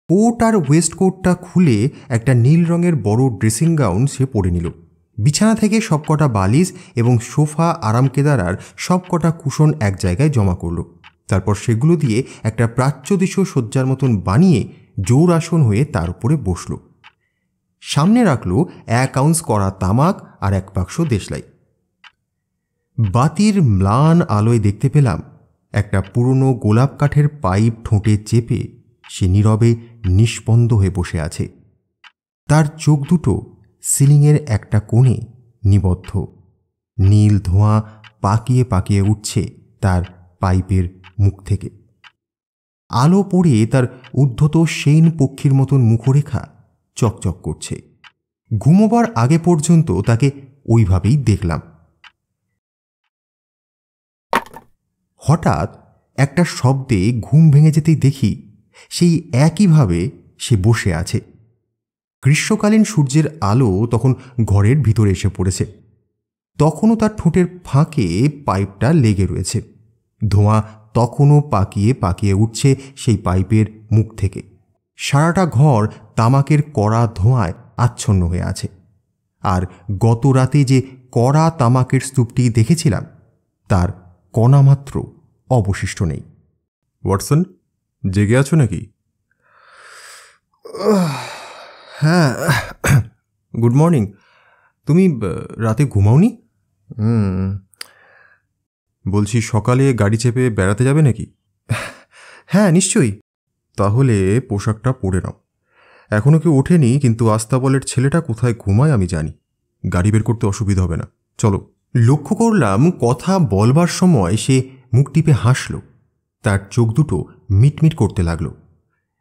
কোট আর ওয়েস্টকোটটা খুলে একটা নীল রঙের বড় ড্রেসিং গাউন সে পরে নিল। বিছানা থেকে সবকটা বালিশ এবং সোফা আরামকেদারার সবকটা কুশন এক জায়গায় জমা করল। তারপর সেগুলো দিয়ে একটা প্রাচ্যদেশীয় শয্যার মতন বানিয়ে জোর আসন হয়ে তার উপরে বসল। সামনে রাখল 1 আউন্স করা তামাক আর 1 বাক্স দেশলাই। বাতির ম্লান আলোয় দেখতে পেলাম একটা পুরনো গোলাপ কাঠের পাইপ ঠোঁটে চেপে সে নীরবে নিষ্পন্দ হয়ে বসে আছে। তার চোখ দুটো সিলিংয়ের একটা কোণে নিবদ্ধ। নীল ধোঁয়া পাকিয়ে পাকিয়ে উঠছে তার পাইপের মুখ থেকে। আলো পড়ে তার উদ্ধত সেইন পক্ষীর মতন মুখরেখা চকচক করছে। ঘুমোবার আগে পর্যন্ত তাকে ওইভাবেই দেখলাম। হঠাৎ একটা শব্দে ঘুম ভেঙে যেতেই দেখি সেই একইভাবে সে বসে আছে। গ্রীষ্মকালীন সূর্যের আলো তখন ঘরের ভিতরে এসে পড়েছে। তখনও তার ঠোঁটের ফাঁকে পাইপটা লেগে রয়েছে। ধোঁয়া তখনও পাকিয়ে পাকিয়ে উঠছে সেই পাইপের মুখ থেকে। সারাটা ঘর তামাকের কড়া ধোঁয়ায় আচ্ছন্ন হয়ে আছে। আর গত রাতে যে কড়া তামাকের স্তূপটি দেখেছিলাম তার কণামাত্র অবশিষ্ট নেই। ওয়াটসন, জেগে আছো নাকি? হ্যাঁ, গুড মর্নিং। তুমি রাতে ঘুমাওনি? বলছি, সকালে গাড়ি চেপে বেড়াতে যাবে নাকি? হ্যাঁ, নিশ্চয়ই। তাহলে পোশাকটা পরে নাও। এখনও কেউ ওঠেনি, কিন্তু আস্তাবলের ছেলেটা কোথায় ঘুমায় আমি জানি। গাড়ি বের করতে অসুবিধা হবে না, চলো। লক্ষ্য করলাম কথা বলবার সময় সে মুখ টিপে হাসল। তার চোখ দুটো মিটমিট করতে লাগল।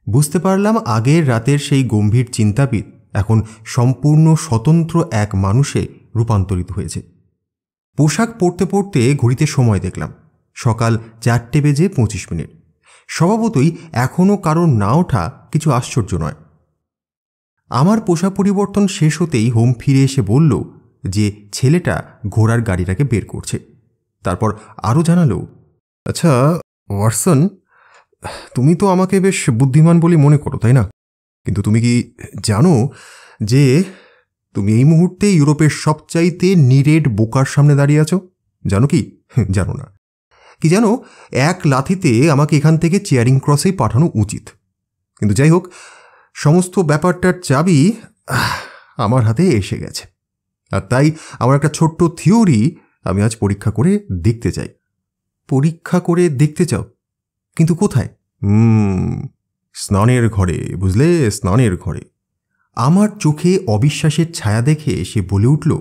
বুঝতে পারলাম আগের রাতের সেই গম্ভীর চিন্তাবিদ এখন সম্পূর্ণ স্বতন্ত্র এক মানুষে রূপান্তরিত হয়েছে। পোশাক পরতে পরতে ঘড়িতে সময় দেখলাম সকাল 4:25। স্বভাবতই এখনও কারোর না ওঠা কিছু আশ্চর্য নয়। আমার পোশাক পরিবর্তন শেষ হতেই হোম ফিরে এসে বলল যে ছেলেটা ঘোড়ার গাড়িটাকে বের করছে। তারপর আরও জানালো, আচ্ছা ওয়াটসন, তুমি তো আমাকে বেশ বুদ্ধিমান বলে মনে করো, তাই না? কিন্তু তুমি কি জানো যে তুমি এই মুহূর্তে ইউরোপের সবচাইতে নিরেট বোকার সামনে দাঁড়িয়ে আছো? জানো কি? জানো না। কি জানো, এক লাথিতে আমাকে এখান থেকে চেয়ারিং ক্রসেই পাঠানো উচিত। কিন্তু যাই হোক, সমস্ত ব্যাপারটার চাবি আমার হাতে এসে গেছে। আর তাই আমার একটা ছোট্ট থিওরি আমি আজ পরীক্ষা করে দেখতে চাই। পরীক্ষা করে দেখতে চাও? কিন্তু কোথায়? স্নানের ঘরে, বুঝলে, স্নানের ঘরে। আমার চোখে অবিশ্বাসের ছায়া দেখে সে বলে উঠল,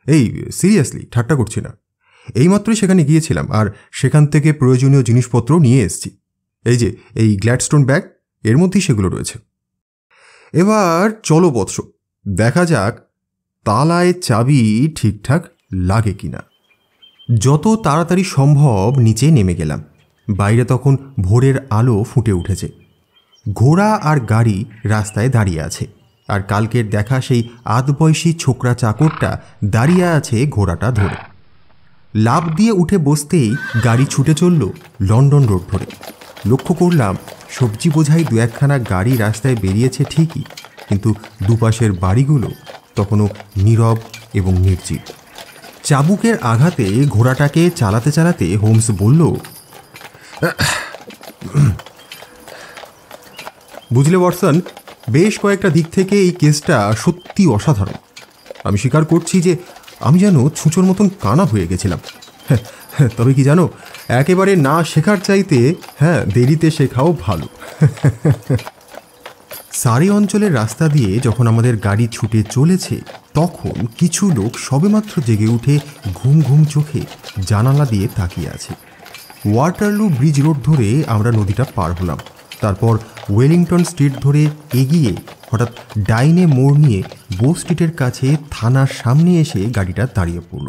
এই সিরিয়াসলি, ঠাট্টা করছি না। এইমাত্রই সেখানে গিয়েছিলাম আর সেখান থেকে প্রয়োজনীয় জিনিসপত্র নিয়ে এসেছি। এই যে এই গ্ল্যাডস্টোন ব্যাগ, এর মধ্যেই সেগুলো রয়েছে। এবার চলো বৎস, দেখা যাক তালায় চাবি ঠিকঠাক লাগে কিনা। যত তাড়াতাড়ি সম্ভব নিচে নেমে গেলাম। বাইরে তখন ভোরের আলো ফুটে উঠেছে। ঘোড়া আর গাড়ি রাস্তায় দাঁড়িয়ে আছে, আর কালকের দেখা সেই আধবয়সী ছোকরা চাকরটা দাঁড়িয়ে আছে ঘোড়াটা ধরে। লাফ দিয়ে উঠে বসতেই গাড়ি ছুটে চলল লন্ডন রোড ধরে। লক্ষ্য করলাম সবজি বোঝাই দু একখানা গাড়ি রাস্তায় বেরিয়েছে ঠিকই, কিন্তু দুপাশের বাড়িগুলো তখনও নীরব এবং নির্জীব। চাবুকের আঘাতে ঘোড়াটাকে চালাতে চালাতে হোমস বলল, বুঝলে ওয়াটসন, বেশ কয়েকটা দিক থেকে এই কেসটা সত্যি অসাধারণ। আমি স্বীকার করছি যে আমি যেন ছুঁচোর মতন কানা হয়ে গেছিলাম। তবে কি জানো, একেবারে না শেখার চাইতে দেরিতে শেখাও ভালো। সারি অঞ্চলের রাস্তা দিয়ে যখন আমাদের গাড়ি ছুটে চলেছে, তখন কিছু লোক সবেমাত্র জেগে উঠে ঘুম ঘুম চোখে জানালা দিয়ে তাকিয়ে আছে। ওয়াটারলু ব্রিজ রোড ধরে আমরা নদীটা পার হলাম। তারপর ওয়েলিংটন স্ট্রিট ধরে এগিয়ে হঠাৎ ডাইনে মোড় নিয়ে বো স্ট্রিটের কাছে থানার সামনে এসে গাড়িটা দাঁড়িয়ে পড়ল।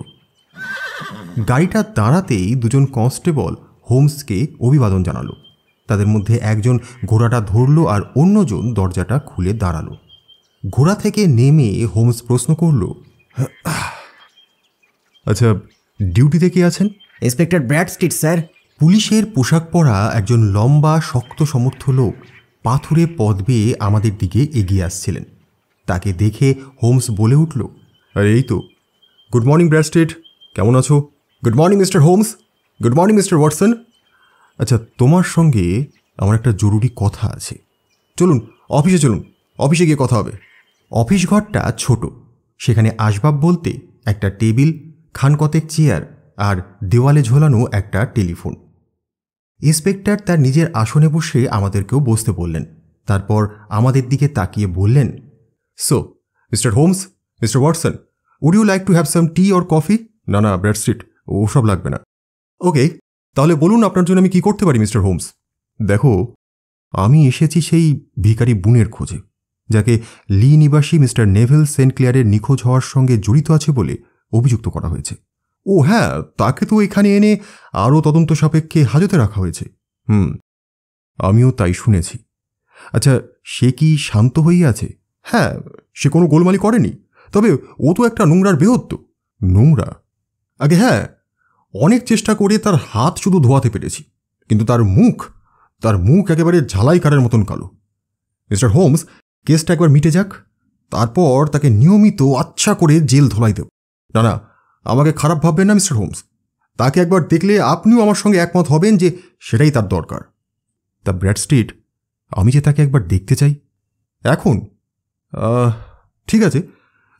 গাড়িটা দাঁড়াতেই দুজন কনস্টেবল হোমসকে অভিবাদন জানালো। তাদের মধ্যে একজন ঘোড়াটা ধরল আর অন্যজন দরজাটা খুলে দাঁড়ালো। ঘোড়া থেকে নেমে হোমস প্রশ্ন করল, আচ্ছা, ডিউটিতে কে আছেন? Inspector Bradstreet sir. পুলিশের পোশাক পরা একজন লম্বা শক্ত সমর্থ লোক পাথুরে পথ বেয়ে আমাদের দিকে এগিয়ে আসছিলেন। তাকে দেখে হোমস বলে উঠল, আরে এই তো। গুড মর্নিং ব্র্যাডস্ট্রিট, কেমন আছো? Good morning mister Holmes. Good morning mister Watson. আচ্ছা, তোমার সঙ্গে আমার একটা জরুরি কথা আছে। চলুন অফিসে, চলুন, অফিসে গিয়ে কথা হবে। অফিস ঘরটা ছোট। সেখানে আসবাব বলতে একটা টেবিল, খানকতেক চেয়ার আর দেওয়ালে ঝোলানো একটা টেলিফোন। ইন্সপেক্টর তার নিজের আসনে বসে আমাদেরকেও বসতে বললেন। তারপর আমাদের দিকে তাকিয়ে বললেন, so mister Holmes, mister Watson, would you like to have some tea or coffee? না না, ব্র্যাডস্ট্রিট, ওসব লাগবে না। ওকে, তাহলে বলুন আপনার জন্য আমি কি করতে পারি মিস্টার হোমস? দেখো, আমি এসেছি সেই ভিখারি বুনের খোঁজে, যাকে লি নিবাসী মিস্টার নেভেল সেন্ট ক্লেয়ারের নিখোঁজ হওয়ার সঙ্গে জড়িত আছে বলে অভিযুক্ত করা হয়েছে। ও হ্যাঁ, তাকে তো এখানে এনে আরও তদন্ত সাপেক্ষে হাজতে রাখা হয়েছে। আমিও তাই শুনেছি। আচ্ছা, সে কি শান্ত হয়ে আছে? হ্যাঁ, সে কোনো গোলমালি করেনি, তবে ও তো একটা নোংরার বেহত্ত। নোংরা? আগে হ্যাঁ, অনেক চেষ্টা করে তার হাত শুধু ধোয়াতে পেরেছি, কিন্তু তার মুখ একেবারে ঝালাইকারের মতন কালো। মিস্টার হোমস, কেসটা একবার মিটে যাক, তারপর তাকে নিয়মিত আচ্ছা করে জেল ধোলাই দেব। না না, আমাকে খারাপ ভাববেন না মিস্টার হোমস, তাকে একবার দেখলে আপনিও আমার সঙ্গে একমত হবেন যে সেটাই তার দরকার। তা ব্র্যাডস্ট্রিট, আমি যে তাকে একবার দেখতে চাই এখন। ঠিক আছে,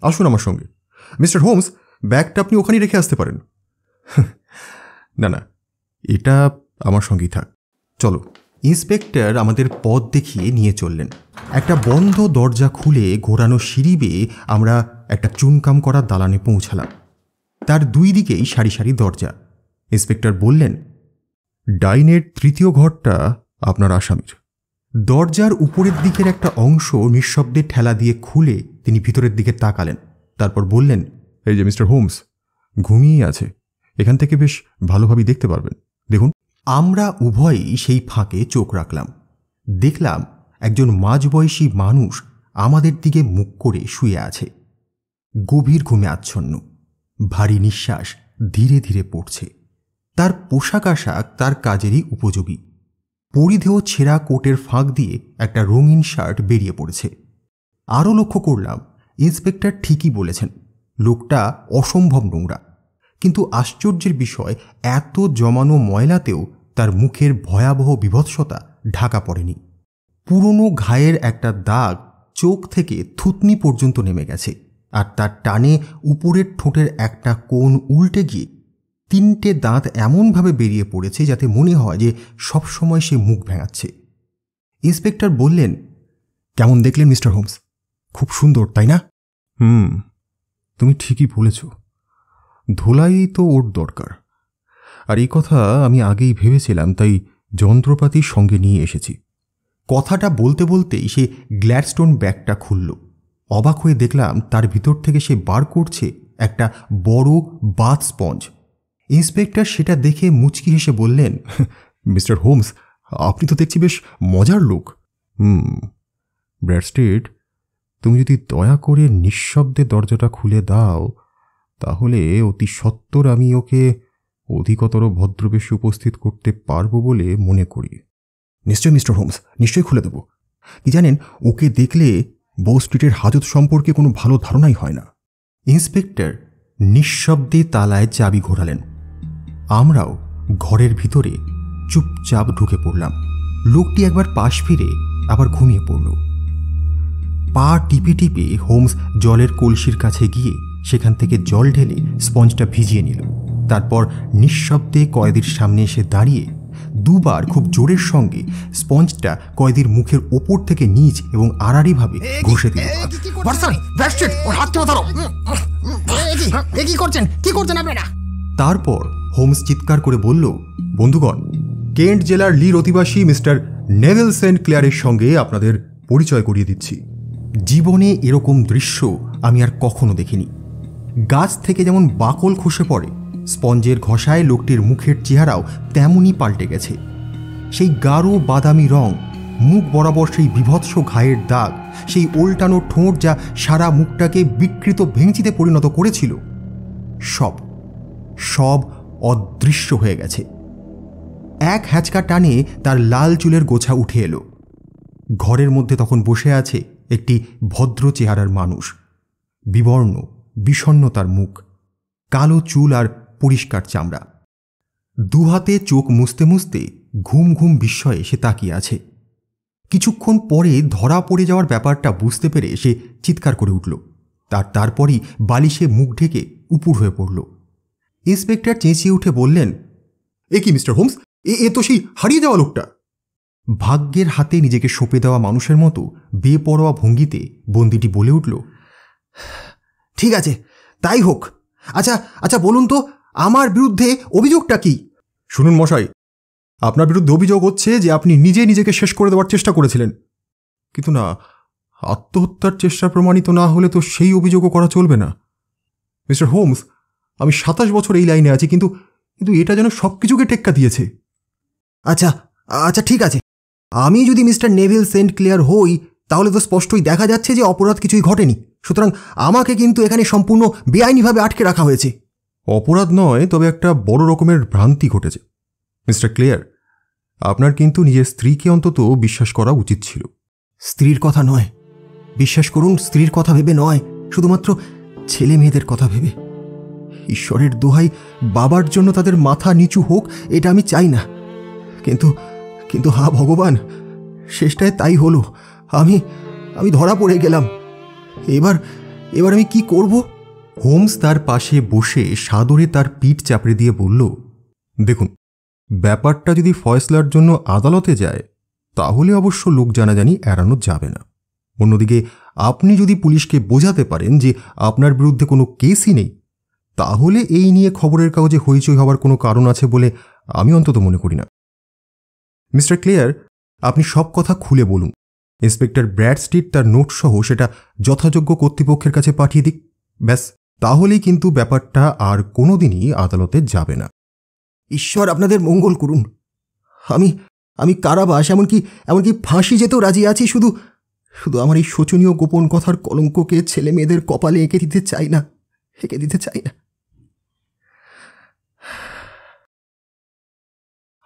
আসুন আমার সঙ্গে। মিস্টার হোমস, ব্যাগটা আপনি ওখানেই রেখে আসতে পারেন। না না, এটা আমার সঙ্গেই থাক, চলো। ইন্সপেক্টর আমাদের পথ দেখিয়ে নিয়ে চললেন। একটা বন্ধ দরজা খুলে ঘোরানো সিঁড়ি বেয়ে আমরা একটা চুনকাম করা দালানে পৌঁছালাম। তার দুই দিকেই সারি সারি দরজা। ইন্সপেক্টর বললেন, ডাইনের তৃতীয় ঘরটা আপনার আসামির। দরজার উপরের দিকের একটা অংশ নিঃশব্দে ঠেলা দিয়ে খুলে তিনি ভিতরের দিকে তাকালেন। তারপর বললেন, এই যে মিস্টার হোমস, ঘুমিয়ে আছে, এখান থেকে বেশ ভালোভাবেই দেখতে পারবেন, দেখুন। আমরা উভয়ই সেই ফাঁকে চোখ রাখলাম। দেখলাম একজন মাঝবয়সী মানুষ আমাদের দিকে মুখ করে শুয়ে আছে। গভীর ঘুমে আচ্ছন্ন, ভারী নিঃশ্বাস ধীরে ধীরে পড়ছে। তার পোশাক আশাক তার কাজেরই উপযোগী। পরিধেয় ছেঁড়া কোটের ফাঁক দিয়ে একটা রঙিন শার্ট বেরিয়ে পড়েছে। আরও লক্ষ্য করলাম, ইন্সপেক্টর ঠিকই বলেছেন, লোকটা অসম্ভব নোংরা। কিন্তু আশ্চর্যের বিষয়, এত জমানো ময়লাতেও তার মুখের ভয়াবহ বিভৎসতা ঢাকা পড়েনি। পুরনো ঘায়ের একটা দাগ চোখ থেকে থুতনি পর্যন্ত নেমে গেছে, আর তার টানে উপরের ঠোঁটের একটা কোণ উল্টে গিয়ে 3টে দাঁত এমনভাবে বেরিয়ে পড়েছে যাতে মনে হয় যে সবসময় সে মুখ ভেঙাচ্ছে। ইন্সপেক্টর বললেন, কেমন দেখলেন মিস্টার হোমস? খুব সুন্দর, তাই না? তুমি ঠিকই বলেছ, ধোলাই তো ওর দরকার। আর এই কথা আমি আগেই ভেবেছিলাম, তাই যন্ত্রপাতি সঙ্গে নিয়ে এসেছি। কথাটা বলতে বলতেই সে গ্ল্যাডস্টোন ব্যাগটা খুলল। অবাক হয়ে দেখলাম তার ভিতর থেকে সে বার করছে একটা বড় বাথ স্পঞ্জ। ইন্সপেক্টর সেটা দেখে মুচকি হেসে বললেন, মিস্টার হোমস, আপনি তো দেখছি বেশ মজার লোক। ব্র্যাডস্ট্রিট, তুমি যদি দয়া করে নিঃশব্দে দরজাটা খুলে দাও, তাহলে অতি সত্বর আমি ওকে অধিকতর ভদ্রবেশে উপস্থিত করতে পারবো বলে মনে করি। নিশ্চয় মিস্টার হোমস, নিশ্চয়ই খুলে দেব। কি জানেন, ওকে দেখলে বউ স্ট্রিটের হাজত সম্পর্কে কোনো ভালো ধারণাই হয় না। ইন্সপেক্টর নিঃশব্দে তালায় চাবি ঘোরালেন। আমরাও ঘরের ভিতরে চুপচাপ ঢুকে পড়লাম। লোকটি একবার পাশ ফিরে আবার ঘুমিয়ে পড়ল। পা টিপে টিপে হোমস জলের কলসির কাছে গিয়ে সেখান থেকে জল ঢেলে স্পঞ্জটা ভিজিয়ে নিল। তারপর নিঃশব্দে কয়েদির সামনে এসে দাঁড়িয়ে দুবার খুব জোরের সঙ্গে স্পঞ্জটা কয়েদির মুখের ওপর থেকে নিচ এবং আড়াআড়িভাবে ঘষে দিল। তারপর হোমস চিৎকার করে বলল, বন্ধুগণ, কেন্ট জেলার লির অধিবাসী মিস্টার নেভেল সেন্ট ক্লেয়ারের সঙ্গে আপনাদের পরিচয় করিয়ে দিচ্ছি। জীবনে এরকম দৃশ্য আমি আর কখনো দেখিনি। গাছ থেকে যেমন বাকল খসে পড়ে, স্পঞ্জের ঘষায় লোকটির মুখের চেহারাও তেমনই পাল্টে গেছে। সেই গাঢ় বাদামি রং, মুখ বরাবর সেই বিভৎস ঘায়ের দাগ, সেই ওল্টানো ঠোঁট যা সারা মুখটাকে বিকৃত ভেঙচিতে পরিণত করেছিল, সব অদৃশ্য হয়ে গেছে। এক হ্যাচকা টানে তার লাল চুলের গোছা উঠে এলো। ঘরের মধ্যে তখন বসে আছে একটি ভদ্র চেহারার মানুষ। বিবর্ণ বিষণ্ণ তার মুখ, কালো চুল আর পরিষ্কার চামড়া। দুহাতে চোখ মুছতে মুছতে ঘুম ঘুম বিস্ময়ে সে তাকিয়ে আছে। কিছুক্ষণ পরে ধরা পড়ে যাওয়ার ব্যাপারটা বুঝতে পেরে সে চিৎকার করে উঠল। তারপরই বালিশে মুখ ঢেকে উপুর হয়ে পড়ল। ইন্সপেক্টর চেঁচিয়ে উঠে বললেন, এ কি মিস্টার হোমস, এ তো সেই হারিয়ে যাওয়া লোকটা। ভাগ্যের হাতে নিজেকে সঁপে দেওয়া মানুষের মতো বেপরোয়া ভঙ্গিতে বন্দিটি বলে উঠল, ঠিক আছে, তাই হোক। আচ্ছা আচ্ছা, বলুন তো আমার বিরুদ্ধে অভিযোগটা কি? শুনুন মশাই, আপনার বিরুদ্ধে অভিযোগ হচ্ছে যে আপনি নিজেকে শেষ করে দেওয়ার চেষ্টা করেছিলেন। কিন্তু না, আত্মহত্যার চেষ্টা প্রমাণিত না হলে তো সেই অভিযোগও করা চলবে না। মিস্টার হোমস, আমি 27 বছর এই লাইনে আছি, কিন্তু এটা যেন সব কিছুকে টেক্কা দিয়েছে। আচ্ছা আচ্ছা, ঠিক আছে। আমি যদি মিস্টার নেভিল সেন্ট ক্লেয়ার হই, তাহলে তো স্পষ্টই দেখা যাচ্ছে যে অপরাধ কিছুই ঘটেনি। সুতরাং আমাকে কিন্তু এখানে সম্পূর্ণ বেআইনিভাবে আটকে রাখা হয়েছে। অপরাধ নয়, তবে একটা বড় রকমের ভ্রান্তি ঘটেছে। মিস্টার ক্লেয়ার, আপনার কিন্তু নিজের স্ত্রীকে অন্তত বিশ্বাস করা উচিত ছিল। স্ত্রীর কথা নয়, বিশ্বাস করুন, স্ত্রীর কথা ভেবে নয়, শুধুমাত্র ছেলে মেয়েদের কথা ভেবে। ঈশ্বরের দোহাই, বাবার জন্য তাদের মাথা নিচু হোক, এটা আমি চাই না। কিন্তু হা ভগবান, শেষটায় তাই হলো। আমি ধরা পড়ে গেলাম। এবার আমি কি করব? হোমস তার পাশে বসে সাদরে তার পিঠ চাপড়ে দিয়ে বলল, দেখুন, ব্যাপারটা যদি ফয়সলার জন্য আদালতে যায়, তাহলে অবশ্য লোক জানাজানি এড়ানো যাবে না। অন্যদিকে আপনি যদি পুলিশকে বোঝাতে পারেন যে আপনার বিরুদ্ধে কোনো কেসই নেই, তাহলে এই নিয়ে খবরের কাগজে হইচই হওয়ার কোনো কারণ আছে বলে আমি অন্তত মনে করি না। মিস্টার ক্লেয়ার, আপনি সব কথা খুলে বলুন। ইন্সপেক্টর ব্র্যাডস্টিট তার নোটসহ সেটা যথাযোগ্য কর্তৃপক্ষের কাছে পাঠিয়ে দিক। ব্যাস, তাহলেই কিন্তু ব্যাপারটা আর কোনোদিনই আদালতে যাবে না। ঈশ্বর আপনাদের মঙ্গল করুন। আমি কারাবাস, এমনকি ফাঁসি যেতেও রাজি আছি। শুধু আমার এই শোচনীয় গোপন কথার কলঙ্ককে ছেলে মেয়েদের কপালে এঁকে দিতে চাই না।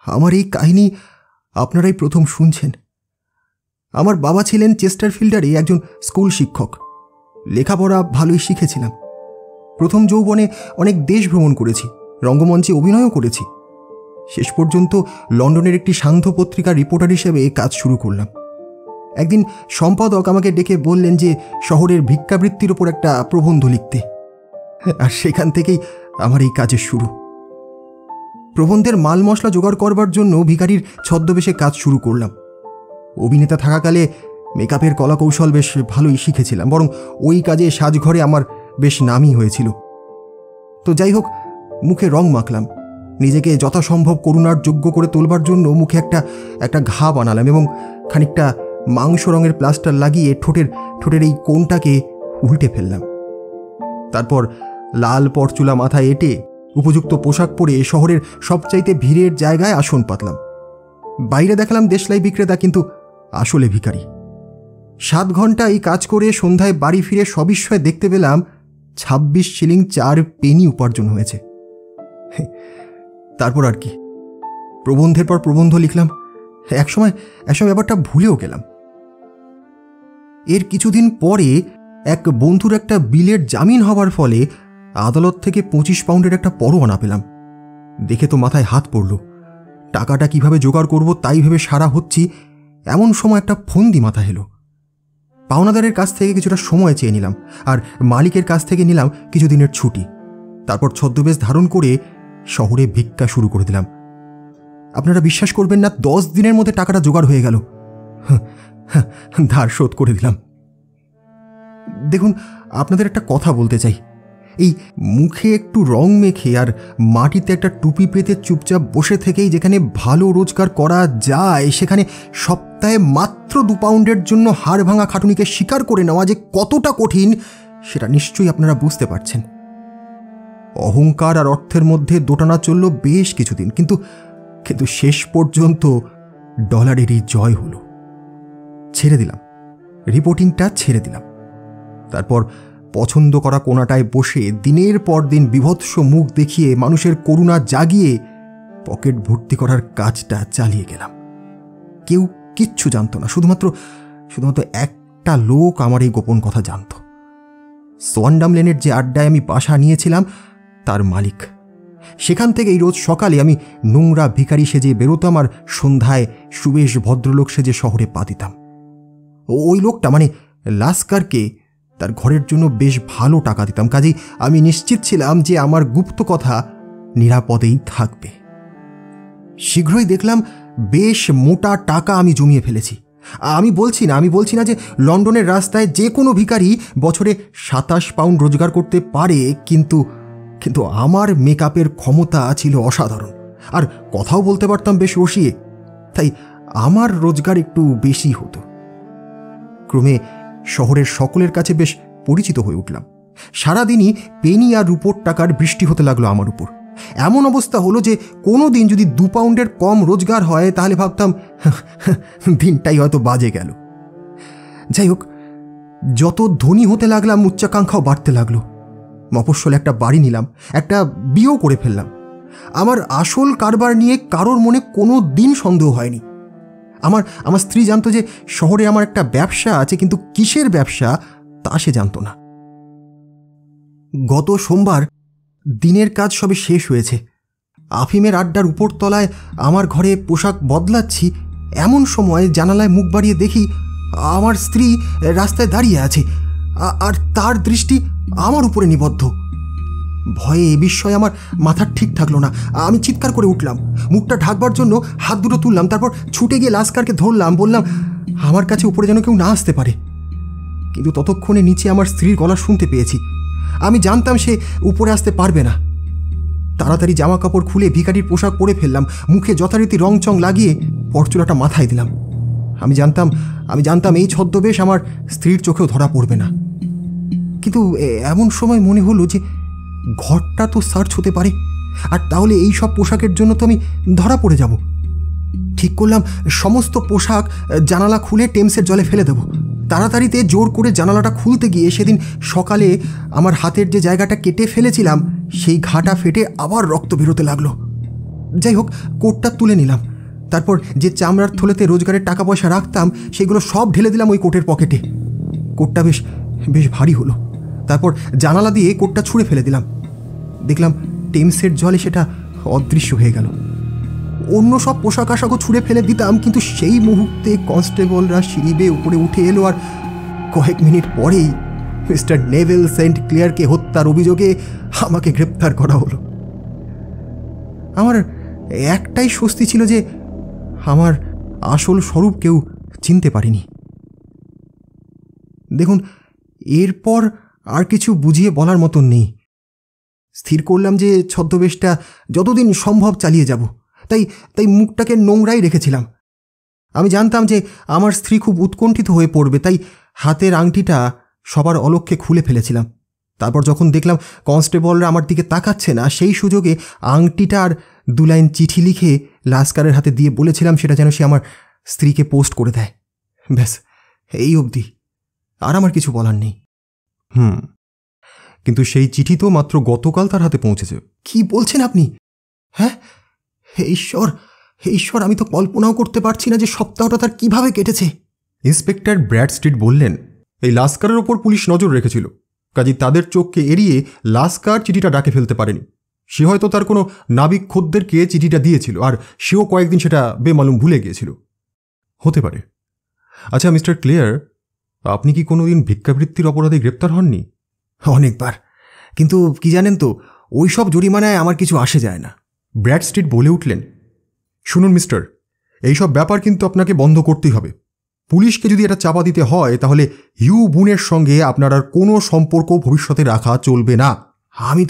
আমার এই কাহিনী আপনারাই প্রথম শুনছেন। আমার বাবা ছিলেন চেস্টারফিল্ডারে একজন স্কুল শিক্ষক। লেখাপড়া ভালোই শিখেছিলাম। প্রথম যৌবনে অনেক দেশ ভ্রমণ করেছি, রঙ্গমঞ্চে অভিনয়ও করেছি। শেষ পর্যন্ত লন্ডনের একটি সান্ধ্য পত্রিকার রিপোর্টার হিসেবে কাজ শুরু করলাম। একদিন সম্পাদক আমাকে ডেকে বললেন যে শহরের ভিক্ষাবৃত্তির ওপর একটা প্রবন্ধ লিখতে, আর সেখান থেকেই আমার এই কাজের শুরু। প্রবন্ধের মাল মশলা জোগাড় করবার জন্য ভিখারির ছদ্মবেশে কাজ শুরু করলাম। অভিনেতা থাকাকালে মেকআপের কলাকৌশল বেশ ভালোই শিখেছিলাম, বরং ওই কাজে সাজঘরে আমার বেশ নামই হয়েছিল। তো যাই হোক, মুখে রং মাখলাম, নিজেকে যথাসম্ভব করুণার যোগ্য করে তোলবার জন্য মুখে একটা ঘা বানালাম এবং খানিকটা মাংস রঙের প্লাস্টার লাগিয়ে ঠোঁটের এই কোণটাকে উল্টে ফেললাম। তারপর লাল পরচুলা মাথায় এঁটে উপযুক্ত পোশাক পরে শহরের সবচাইতে ভিড়ের জায়গায় আসন পাতলাম। বাইরে দেখলাম দেশলাই বিক্রেতা, কিন্তু আসলে ভিখারি। 7 ঘন্টা এই কাজ করে সন্ধ্যায় বাড়ি ফিরে সবিস্ময়ে দেখতে পেলাম 26 শিলিং 4 পেনি উপার্জন হয়েছে। তারপর আর কি, প্রবন্ধের পর প্রবন্ধ লিখলাম। একসময় ব্যাপারটা ভুলেও গেলাম। এর কিছুদিন পরে এক বন্ধুর একটা বিলের জামিন হবার ফলে আদালত থেকে 25 পাউন্ডের একটা পরোয়ানা পেলাম। দেখে তো মাথায় হাত পড়ল। টাকাটা কিভাবে জোগাড় করব তাই ভেবে সারা হচ্ছি, এমন সময় একটা ফন্দি মাথা এলো। পাওনাদারের কাছ থেকে কিছুটা সময় চেয়ে নিলাম, আর মালিকের কাছ থেকে নিলাম কিছুদিনের ছুটি। তারপর ছদ্মবেশ ধারণ করে শহরে ভিক্ষা শুরু করে দিলাম। আপনারা বিশ্বাস করবেন না, 10 দিনের মধ্যে টাকাটা জোগাড় হয়ে গেল। ধার শোধ করে দিলাম। দেখুন, আপনাদের একটা কথা বলতে চাই। এই মুখে একটু রং মেখে আর মাটিতে একটা টুপি পেতে চুপচাপ বসে থেকেই যেখানে ভালো রোজগার করা যায়, সেখানে সপ্তাহে মাত্র 2 পাউন্ডের জন্য হাড় ভাঙা খাটুনিকে স্বীকার করে নেওয়া যে কতটা কঠিন, সেটা নিশ্চয়ই আপনারা বুঝতে পারছেন। অহংকার আর অর্থের মধ্যে দোটানা চলল বেশ কিছুদিন, কিন্তু শেষ পর্যন্ত ডলারেরই জয় হলো। ছেড়ে দিলাম, রিপোর্টিংটা ছেড়ে দিলাম। তারপর পছন্দ করা কোনাটায় বসে দিনের পর দিন বিভৎস মুখ দেখিয়ে মানুষের করুণা জাগিয়ে পকেট ভর্তি করার কাজটা চালিয়ে গেলাম। কেউ কিচ্ছু জানত না, শুধুমাত্র একটা লোক আমার এই গোপন কথা জানত। সোয়ান্ডাম লেনের যে আড্ডায় আমি বাসা নিয়েছিলাম, তার মালিক। সেখান থেকেই রোজ সকালে আমি নোংরা ভিখারি সেজে বেরোতাম আর সন্ধ্যায় সুবেশ ভদ্রলোক সেজে শহরে পা দিতাম। ওই লোকটা, মানে লাস্কারকে, তার ঘরের জন্য বেশ ভালো টাকা দিতাম। কাজেই আমি নিশ্চিত ছিলাম যে আমার গুপ্ত কথা নিরাপদেই থাকবে। শীঘ্রই দেখলাম বেশ মোটা টাকা আমি জমিয়ে ফেলেছি। আমি বলছি না যে লন্ডনের রাস্তায় যে কোনো ভিখারি বছরে 27 পাউন্ড রোজগার করতে পারে, কিন্তু আমার মেকআপের ক্ষমতা ছিল অসাধারণ, আর কথাও বলতে পারতাম বেশ রসিয়ে, তাই আমার রোজগার একটু বেশি হতো। ক্রমে শহরের সকলের কাছে বেশ পরিচিত হয়ে উঠলাম। সারাদিনই পেনি আর রুপোর টাকার বৃষ্টি হতে লাগলো আমার উপর। এমন অবস্থা হলো যে কোনো দিন যদি 2 পাউন্ডের কম রোজগার হয় তাহলে ভাবতাম দিনটাই হয়তো বাজে গেল। যাই হোক, যত ধনী হতে লাগলাম উচ্চাকাঙ্ক্ষাও বাড়তে লাগলো। মফস্বলে একটা বাড়ি নিলাম, একটা বিয়েও করে ফেললাম। আমার আসল কারবার নিয়ে কারোর মনে কোনো দিন সন্দেহ হয়নি। আমার স্ত্রী জানতো যে শহরে আমার একটা ব্যবসা আছে, কিন্তু কিসের ব্যবসা তা সে জানতো না। গত সোমবার দিনের কাজ সবে শেষ হয়েছে। আফিমের আড্ডার উপরতলায় আমার ঘরে পোশাক বদলাচ্ছি, এমন সময় জানালায় মুখ বাড়িয়ে দেখি আমার স্ত্রী রাস্তায় দাঁড়িয়ে আছে, আর তার দৃষ্টি আমার উপরে নিবদ্ধ। ভয়ে এ বিষয়ে আমার মাথা ঠিক থাকলো না। আমি চিৎকার করে উঠলাম, মুখটা ঢাকবার জন্য হাত দুটো তুললাম, তারপর ছুটে গিয়ে লাস্কারকে ধরলাম, বললাম আমার কাছে উপরে যেন কেউ না আসতে পারে। কিন্তু ততক্ষণে নিচে আমার স্ত্রীর গলা শুনতে পেয়েছি। আমি জানতাম সে উপরে আসতে পারবে না। তাড়াতাড়ি জামা কাপড় খুলে ভিখারির পোশাক পরে ফেললাম, মুখে যথারীতি রং চং লাগিয়ে পরচুলাটা মাথায় দিলাম। আমি জানতাম এই ছদ্মবেশ আমার স্ত্রীর চোখেও ধরা পড়বে না। কিন্তু এমন সময় মনে হলো যে ঘরটা তো সার্চ হতে পারে, আর তাহলে এই সব পোশাকের জন্য তো আমি ধরা পড়ে যাব। ঠিক করলাম সমস্ত পোশাক জানালা খুলে টেমসের জলে ফেলে দেব। তাড়াতাড়িতে জোর করে জানালাটা খুলতে গিয়ে সেদিন সকালে আমার হাতের যে জায়গাটা কেটে ফেলেছিলাম সেই ঘাটা ফেটে আবার রক্ত বেরোতে লাগলো। যাই হোক, কোটটা তুলে নিলাম, তারপর যে চামড়ার থলেতে রোজগারের টাকা পয়সা রাখতাম সেগুলো সব ঢেলে দিলাম ওই কোটের পকেটে। কোটটা বেশ ভারী হলো। তারপর জানালা দিয়ে কোটটা ছুঁড়ে ফেলে দিলাম। দেখলাম টেমসের জলে সেটা অদৃশ্য হয়ে গেল। অন্য সব পোশাক আশাকও ছুঁড়ে ফেলে দিতাম, কিন্তু সেই মুহূর্তে কনস্টেবলরা সিঁড়ি বেয়ে উপরে উঠে এলো, আর কয়েক মিনিট পরেই মিস্টার নেভেল সেন্ট ক্লিয়ারকে হত্যার অভিযোগে আমাকে গ্রেপ্তার করা হলো। আমার একটাই স্বস্তি ছিল যে আমার আসল স্বরূপ কেউ চিনতে পারেনি। দেখুন, এরপর আর কিছু বুঝিয়ে বলার মতন নেই। স্থির করলাম যে ছদ্মবেশটা যতদিন সম্ভব চালিয়ে যাব, তাই মুখটাকে নোংরাই রেখেছিলাম। আমি জানতাম যে আমার স্ত্রী খুব উৎকণ্ঠিত হয়ে পড়বে, তাই হাতের আংটিটা সবার অলক্ষ্যে খুলে ফেলেছিলাম। তারপর যখন দেখলাম কনস্টেবলরা আমার দিকে তাকাচ্ছে না, সেই সুযোগে আংটিটা আর 2 লাইন চিঠি লিখে লাস্কারের হাতে দিয়ে বলেছিলাম সেটা যেন সে আমার স্ত্রীকে পোস্ট করে দেয়। ব্যাস, এই অবধি। আর আমার কিছু বলার নেই। কিন্তু সেই চিঠি তো মাত্র গতকাল তার হাতে পৌঁছেছে। কি বলছেন আপনি? হ্যাঁ, হে ঈশ্বর, আমি তো কল্পনাও করতে পারছি না যে সপ্তাহটা তার কিভাবে কেটেছে। ইন্সপেক্টর ব্র্যাডস্ট্রিট বললেন, এই লাস্কারের ওপর পুলিশ নজর রেখেছিল, কাজী তাদের চোখকে এড়িয়ে লাস্কার চিঠিটা ডাকে ফেলতে পারেনি। সে হয়তো তার কোনো নাবিক খদ্দেরকে চিঠিটা দিয়েছিল, আর সেও কয়েকদিন সেটা বেমালুম ভুলে গিয়েছিল। হতে পারে। আচ্ছা মিস্টার ক্লিয়ার, আপনি কি কোনোদিন ভিক্ষাবৃত্তির অপরাধে গ্রেপ্তার হননি? অনেকবার, কিন্তু কি জানেন তো, ওই সব জরিমানায় আমার কিছু আসে যায় না। ব্র্যাডস্ট্রিট বলে উঠলেন, শুনুন মিস্টার, এইসব ব্যাপার কিন্তু আপনাকে বন্ধ করতেই হবে। পুলিশকে যদি এটা চাপা দিতে হয় তাহলে হিউ বুনের সঙ্গে আপনার আর কোনো সম্পর্ক ভবিষ্যতে রাখা চলবে না। আমি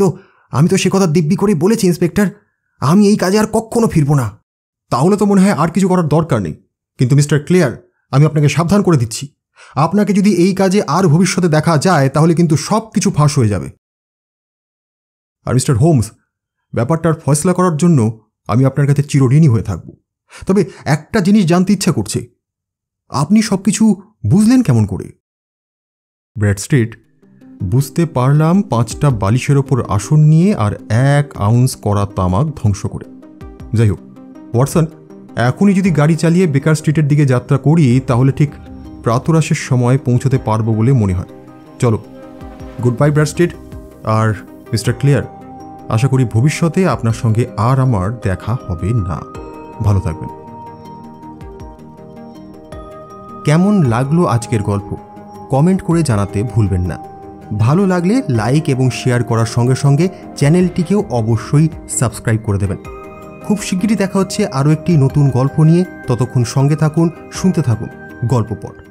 তো সে কথা দিব্যি করে বলেছি ইন্সপেক্টর, আমি এই কাজে আর কখনো ফিরব না। তাহলে তো মনে হয় আর কিছু করার দরকার নেই। কিন্তু মিস্টার ক্লিয়ার, আমি আপনাকে সাবধান করে দিচ্ছি, আপনাকে যদি এই কাজে আর ভবিষ্যতে দেখা যায় তাহলে কিন্তু সব কিছু ফাঁস হয়ে যাবে। আর মিস্টার হোমস, ব্যাপারটার ফয়সলা করার জন্য আমি আপনার কাছে চিরঋণী হয়ে থাকব। তবে একটা জিনিস জানতে ইচ্ছা করছে, আপনি সব কিছু বুঝলেন কেমন করে? ব্র্যাডস্ট্রিট, বুঝতে পারলাম 5টা বালিশের ওপর আসন নিয়ে আর 1 আউন্স করা তামাক ধ্বংস করে। যাই হোক ওয়াটসন, এখনই যদি গাড়ি চালিয়ে বেকার স্ট্রিটের দিকে যাত্রা করি তাহলে ঠিক প্রাতরাশের সময় পৌঁছতে পারবো বলে মনে হয়। চলো, গুড বাই ব্র্যাডস্ট্রিট। আর মিস্টার ক্লিয়ার, আশা করি ভবিষ্যতে আপনার সঙ্গে আর আমার দেখা হবে না। ভালো থাকবেন। কেমন লাগলো আজকের গল্প কমেন্ট করে জানাতে ভুলবেন না। ভালো লাগলে লাইক এবং শেয়ার করার সঙ্গে সঙ্গে চ্যানেলটিকেও অবশ্যই সাবস্ক্রাইব করে দেবেন। খুব শিগগিরই দেখা হচ্ছে আরও একটি নতুন গল্প নিয়ে। ততক্ষণ সঙ্গে থাকুন, শুনতে থাকুন গল্পপট।